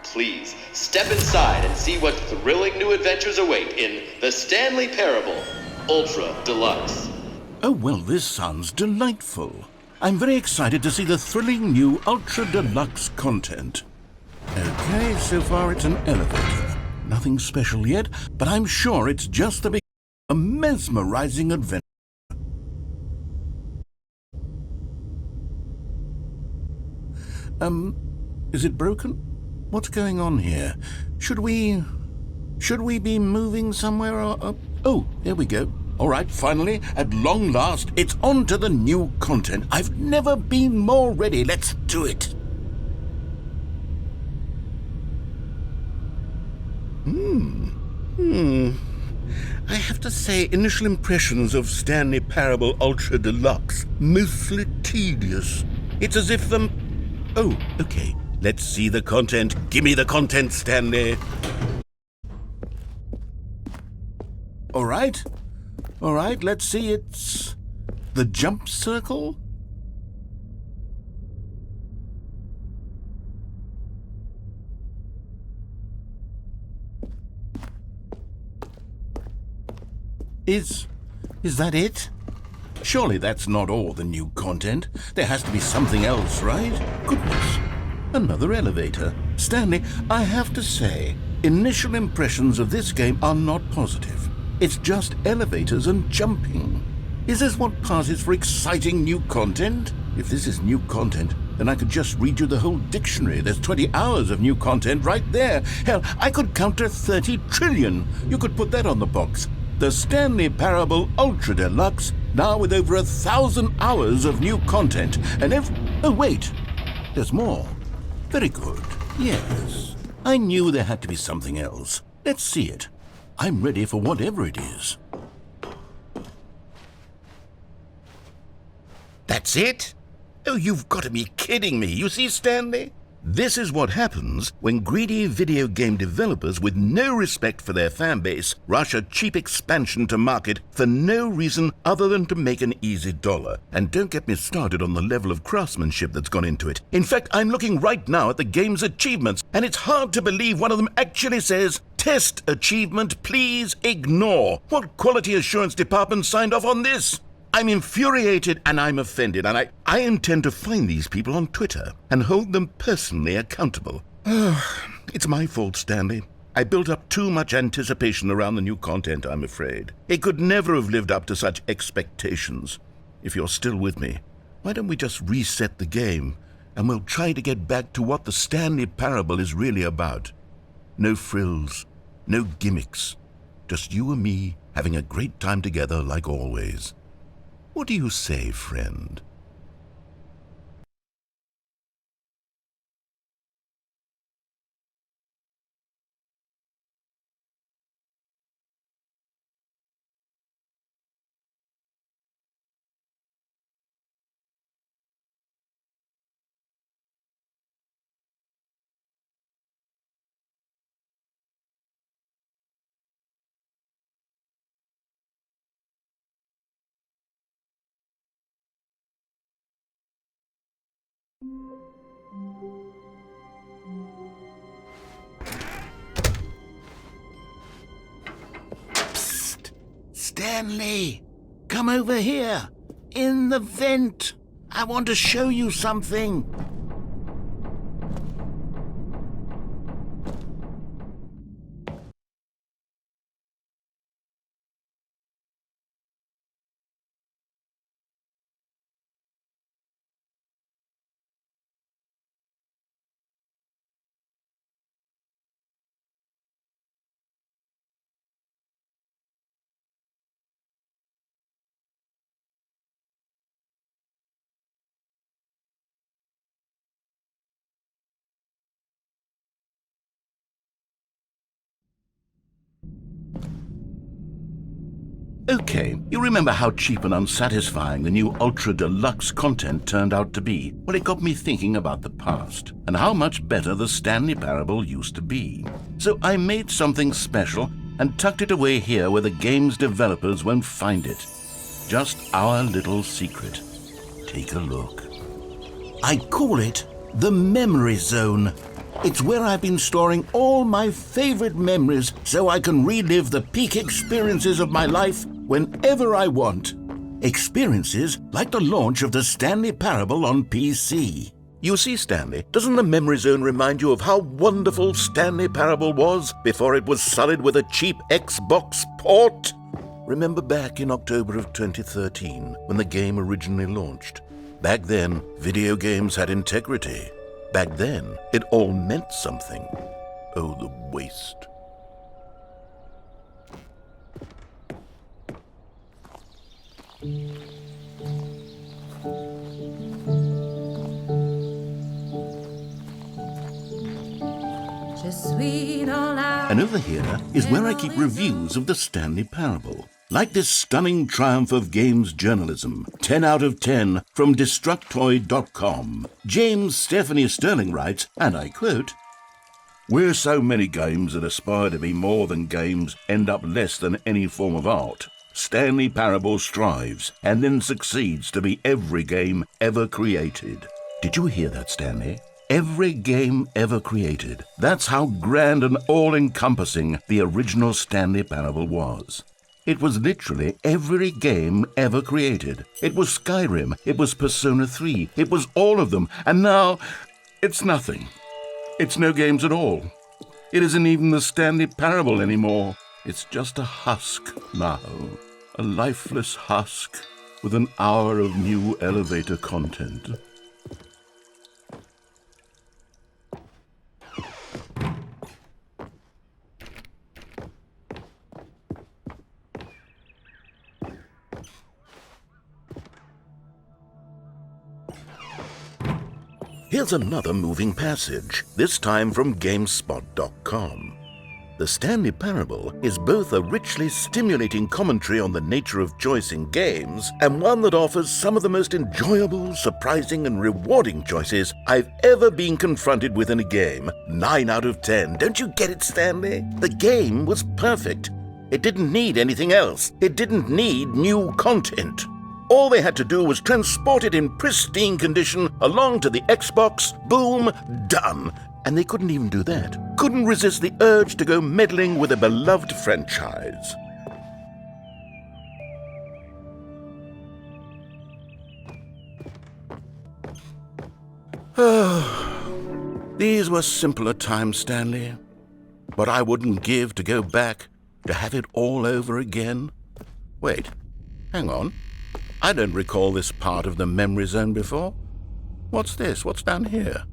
Please, step inside and see what thrilling new adventures await in the Stanley Parable Ultra Deluxe. Oh, well, this sounds delightful. I'm very excited to see the thrilling new Ultra Deluxe content. Okay, so far it's an elevator. Nothing special yet, but I'm sure it's just the beginning of a mesmerizing adventure. Is it broken? What's going on here? Should we be moving somewhere or... Oh, there we go. All right, finally, at long last, it's on to the new content. I've never been more ready. Let's do it. I have to say, initial impressions of Stanley Parable Ultra Deluxe, mostly tedious. It's as if the... Oh, okay. Let's see the content. Give me the content, Stanley. All right, let's see. It's the jump circle. Is that it? Surely that's not all the new content. There has to be something else, right? Goodness. Another elevator. Stanley, I have to say, initial impressions of this game are not positive. It's just elevators and jumping. Is this what passes for exciting new content? If this is new content, then I could just read you the whole dictionary. There's 20 hours of new content right there. Hell, I could count to 30 trillion. You could put that on the box. The Stanley Parable Ultra Deluxe, now with over 1,000 hours of new content. And oh, wait, there's more. Very good. Yes, I knew there had to be something else. Let's see it. I'm ready for whatever it is. That's it? Oh, you've got to be kidding me. You see, Stanley? This is what happens when greedy video game developers with no respect for their fan base rush a cheap expansion to market for no reason other than to make an easy dollar. And don't get me started on the level of craftsmanship that's gone into it. In fact, I'm looking right now at the game's achievements, and it's hard to believe one of them actually says, "Test achievement, please ignore." What quality assurance department signed off on this? I'm infuriated and I'm offended, and I intend to find these people on Twitter and hold them personally accountable. It's my fault, Stanley. I built up too much anticipation around the new content, I'm afraid. It could never have lived up to such expectations. If you're still with me, why don't we just reset the game and we'll try to get back to what the Stanley Parable is really about. No frills, no gimmicks, just you and me having a great time together like always. What do you say, friend? Psst! Stanley! Come over here! In the vent! I want to show you something! Okay, you remember how cheap and unsatisfying the new Ultra Deluxe content turned out to be? Well, it got me thinking about the past and how much better the Stanley Parable used to be. So I made something special and tucked it away here where the game's developers won't find it. Just our little secret. Take a look. I call it the Memory Zone. It's where I've been storing all my favorite memories so I can relive the peak experiences of my life whenever I want. Experiences like the launch of the Stanley Parable on PC. You see, Stanley, doesn't the Memory Zone remind you of how wonderful Stanley Parable was before it was sullied with a cheap Xbox port? Remember back in October of 2013 when the game originally launched? Back then, video games had integrity. Back then, it all meant something. Oh, the waste. And over here is where I keep reviews of the Stanley Parable. Like this stunning triumph of games journalism, 10 out of 10 from Destructoid.com. James Stephanie Sterling writes, and I quote, "Where so many games that aspire to be more than games end up less than any form of art, Stanley Parable strives and then succeeds to be every game ever created." Did you hear that, Stanley? Every game ever created. That's how grand and all-encompassing the original Stanley Parable was. It was literally every game ever created. It was Skyrim, it was Persona 3, it was all of them, and now it's nothing. It's no games at all. It isn't even the Stanley Parable anymore. It's just a husk now, a lifeless husk with an hour of new elevator content. Here's another moving passage, this time from GameSpot.com. The Stanley Parable is both a richly stimulating commentary on the nature of choice in games and one that offers some of the most enjoyable, surprising, and rewarding choices I've ever been confronted with in a game. 9 out of 10. Don't you get it, Stanley? The game was perfect. It didn't need anything else. It didn't need new content. All they had to do was transport it in pristine condition along to the Xbox, boom, done. And they couldn't even do that. Couldn't resist the urge to go meddling with a beloved franchise. These were simpler times, Stanley. What I wouldn't give to go back, to have it all over again. Wait, hang on. I don't recall this part of the Memory Zone before. What's this? What's down here?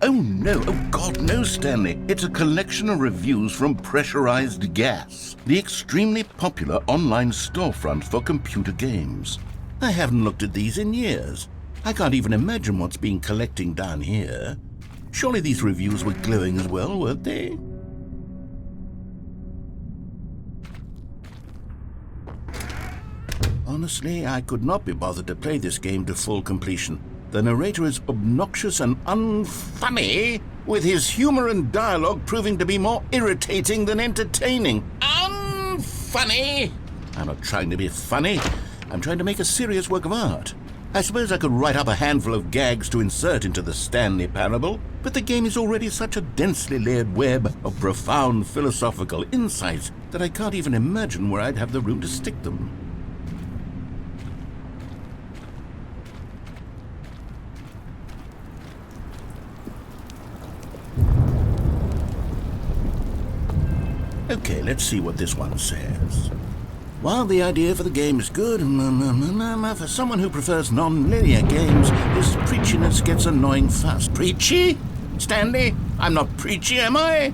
Oh no, oh God, no, Stanley. It's a collection of reviews from Pressurized Gas, the extremely popular online storefront for computer games. I haven't looked at these in years. I can't even imagine what's been collecting down here. Surely these reviews were glowing as well, weren't they? Honestly, I could not be bothered to play this game to full completion. The narrator is obnoxious and unfunny, with his humor and dialogue proving to be more irritating than entertaining. Unfunny! I'm not trying to be funny. I'm trying to make a serious work of art. I suppose I could write up a handful of gags to insert into the Stanley Parable, but the game is already such a densely layered web of profound philosophical insights that I can't even imagine where I'd have the room to stick them. Okay, let's see what this one says. While the idea for the game is good, for someone who prefers non-linear games, this preachiness gets annoying fast. Preachy? Stanley, I'm not preachy, am I?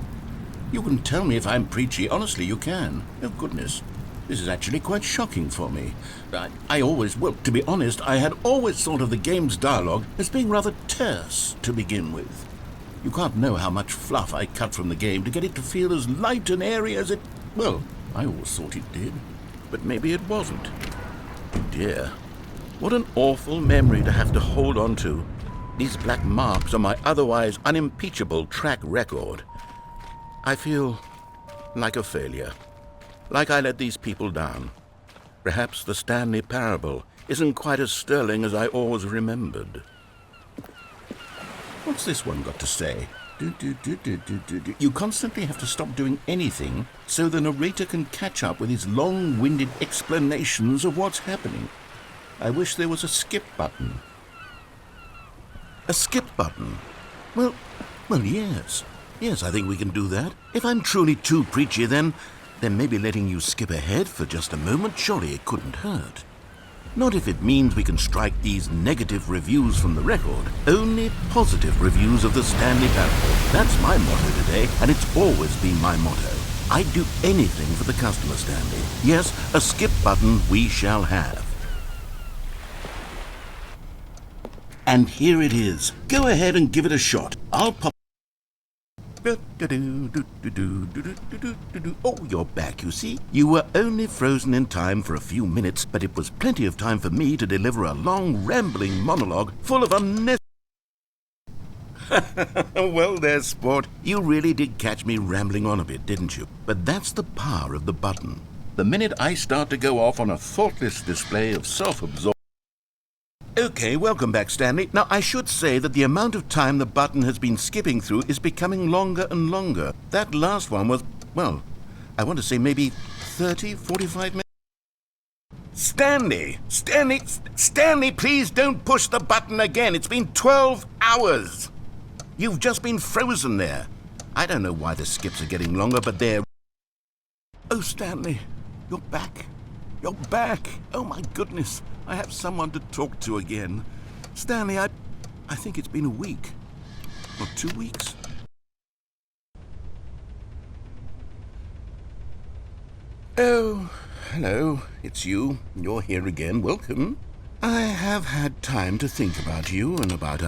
You can tell me if I'm preachy. Honestly, you can. Oh, goodness. This is actually quite shocking for me. To be honest, I had always thought of the game's dialogue as being rather terse to begin with. You can't know how much fluff I cut from the game to get it to feel as light and airy as it, well, I always thought it did, but maybe it wasn't. Dear, what an awful memory to have to hold on to. These black marks on my otherwise unimpeachable track record. I feel like a failure, like I let these people down. Perhaps the Stanley parable isn't quite as sterling as I always remembered. What's this one got to say? You constantly have to stop doing anything so the narrator can catch up with his long-winded explanations of what's happening. I wish there was a skip button. A skip button? Well, yes. Yes, I think we can do that. If I'm truly too preachy, then maybe letting you skip ahead for just a moment, surely it couldn't hurt. Not if it means we can strike these negative reviews from the record. Only positive reviews of the Stanley parable. That's my motto today, and it's always been my motto. I'd do anything for the customer, Stanley. Yes, a skip button we shall have. And here it is. Go ahead and give it a shot. I'll pop... Oh, you're back, you see. You were only frozen in time for a few minutes, but it was plenty of time for me to deliver a long, rambling monologue full of unnecessary... Well there, sport. You really did catch me rambling on a bit, didn't you? But that's the power of the button. The minute I start to go off on a thoughtless display of self-absorption... Okay, welcome back, Stanley. Now, I should say that the amount of time the button has been skipping through is becoming longer and longer. That last one was, well, I want to say maybe 30, 45 minutes. Stanley, please don't push the button again. It's been 12 hours. You've just been frozen there. I don't know why the skips are getting longer, but they're... Oh, Stanley, you're back. You're back. Oh, my goodness. I have someone to talk to again. Stanley, I think it's been a week. Or 2 weeks. Oh, hello. It's you. You're here again. Welcome. I have had time to think about you and about...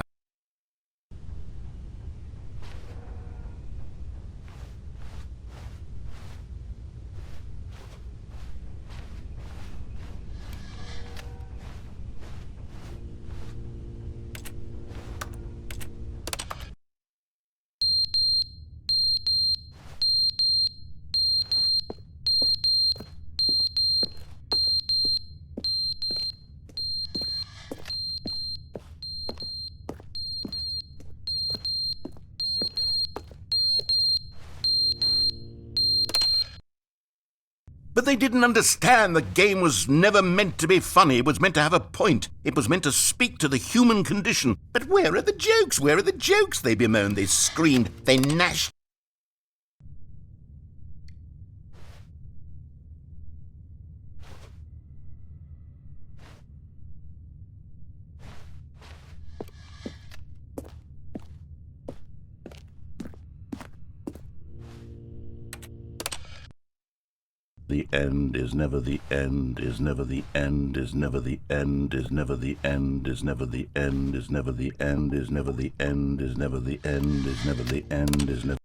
But they didn't understand the game was never meant to be funny. It was meant to have a point. It was meant to speak to the human condition. But where are the jokes? Where are the jokes? They bemoaned, they screamed, they gnashed. The end is never the end, is never the end, is never the end, is never the end, is never the end, is never the end, is never the end, is never the end, is never the end, is never...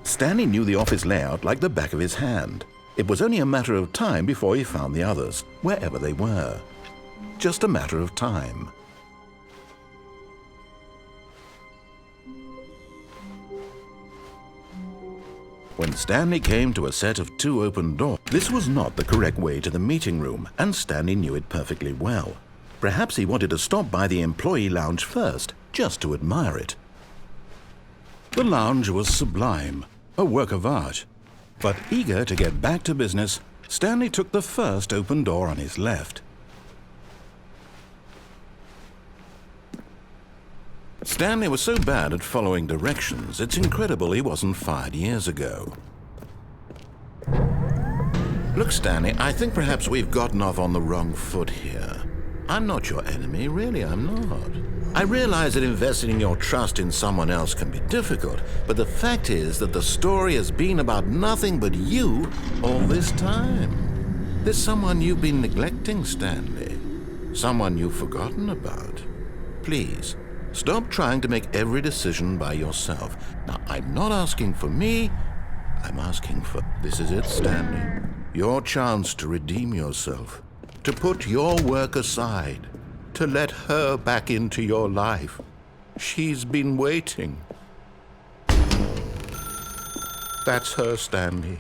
Stanley knew the office layout like the back of his hand. It was only a matter of time before he found the others, wherever they were. Just a matter of time. When Stanley came to a set of 2 open doors, this was not the correct way to the meeting room, and Stanley knew it perfectly well. Perhaps he wanted to stop by the employee lounge first, just to admire it. The lounge was sublime, a work of art. But eager to get back to business, Stanley took the first open door on his left. Stanley was so bad at following directions, it's incredible he wasn't fired years ago. Look, Stanley, I think perhaps we've gotten off on the wrong foot here. I'm not your enemy, really, I'm not. I realize that investing your trust in someone else can be difficult, but the fact is that the story has been about nothing but you all this time. There's someone you've been neglecting, Stanley. Someone you've forgotten about. Please, stop trying to make every decision by yourself. Now, I'm not asking for me, I'm asking for... This is it, Stanley. Your chance to redeem yourself. To put your work aside. To let her back into your life. She's been waiting. That's her, Stanley.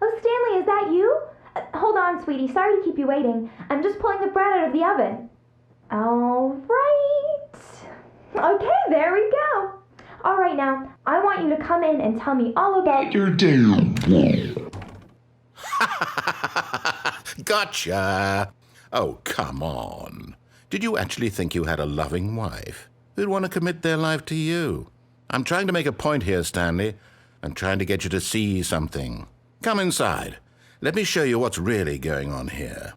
Oh, Stanley, is that you? Hold on, sweetie. Sorry to keep you waiting. I'm just pulling the bread out of the oven. All right. Okay, there we go. All right, now, I want you to come in and tell me all about your day. Gotcha! Oh, come on. Did you actually think you had a loving wife who'd want to commit their life to you? I'm trying to make a point here, Stanley. I'm trying to get you to see something. Come inside. Let me show you what's really going on here.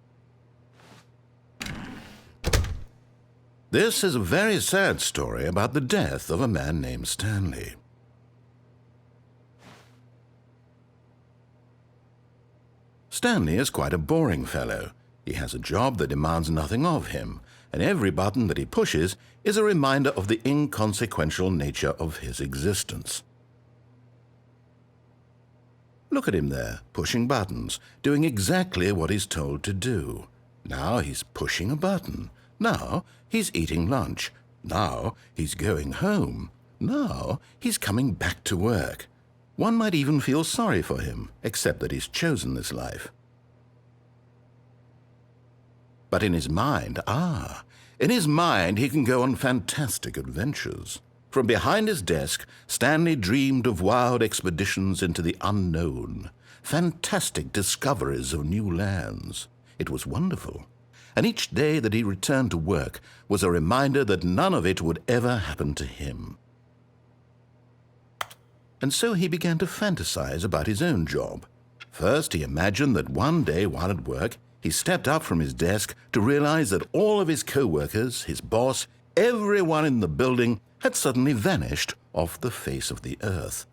This is a very sad story about the death of a man named Stanley. Stanley is quite a boring fellow. He has a job that demands nothing of him, and every button that he pushes is a reminder of the inconsequential nature of his existence. Look at him there, pushing buttons, doing exactly what he's told to do. Now he's pushing a button. Now he's eating lunch. Now he's going home. Now he's coming back to work. One might even feel sorry for him, except that he's chosen this life. But in his mind, in his mind he can go on fantastic adventures. From behind his desk, Stanley dreamed of wild expeditions into the unknown, fantastic discoveries of new lands. It was wonderful, and each day that he returned to work was a reminder that none of it would ever happen to him. And so he began to fantasize about his own job. First, he imagined that one day while at work, he stepped up from his desk to realize that all of his co-workers, his boss, everyone in the building had suddenly vanished off the face of the earth.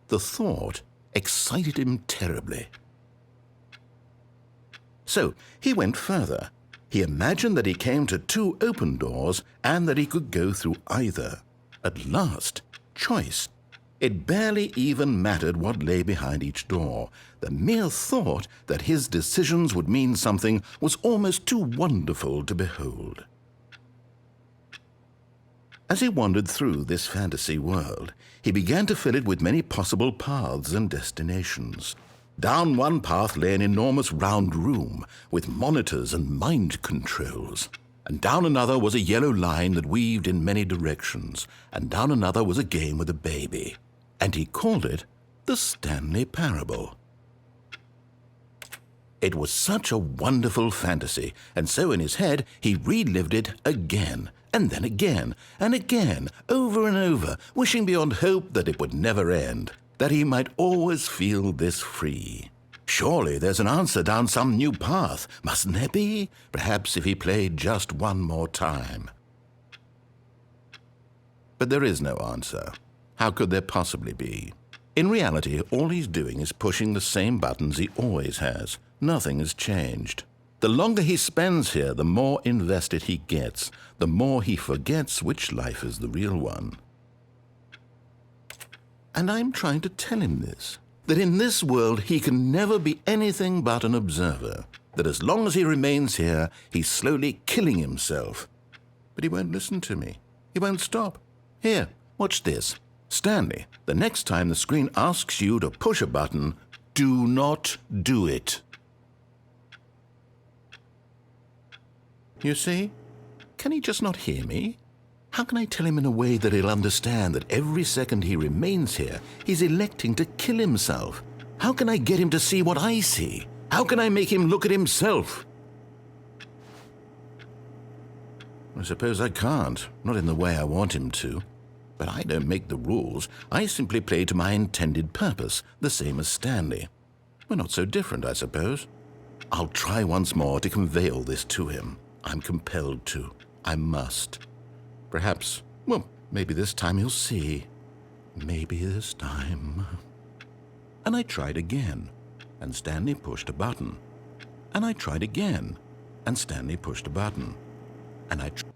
The thought excited him terribly. So he went further. He imagined that he came to 2 open doors and that he could go through either. At last, choice. It barely even mattered what lay behind each door. The mere thought that his decisions would mean something was almost too wonderful to behold. As he wandered through this fantasy world, he began to fill it with many possible paths and destinations. Down one path lay an enormous round room with monitors and mind controls. And down another was a yellow line that weaved in many directions. And down another was a game with a baby. And he called it the Stanley Parable. It was such a wonderful fantasy, and so in his head he relived it again, and then again, and again, over and over, wishing beyond hope that it would never end, that he might always feel this free. Surely there's an answer down some new path, mustn't there be? Perhaps if he played just one more time. But there is no answer. How could there possibly be? In reality, all he's doing is pushing the same buttons he always has. Nothing has changed. The longer he spends here, the more invested he gets, the more he forgets which life is the real one. And I'm trying to tell him this, that in this world he can never be anything but an observer, that as long as he remains here, he's slowly killing himself. But he won't listen to me. He won't stop. Here, watch this. Stanley, the next time the screen asks you to push a button, do not do it. You see? Can he just not hear me? How can I tell him in a way that he'll understand that every second he remains here, he's electing to kill himself? How can I get him to see what I see? How can I make him look at himself? I suppose I can't, not in the way I want him to. But I don't make the rules. I simply play to my intended purpose, the same as Stanley. We're not so different, I suppose. I'll try once more to convey all this to him. I'm compelled to. I must. Perhaps, well, maybe this time he'll see. Maybe this time. And I tried again, and Stanley pushed a button. And I tried again, and Stanley pushed a button. And I tried.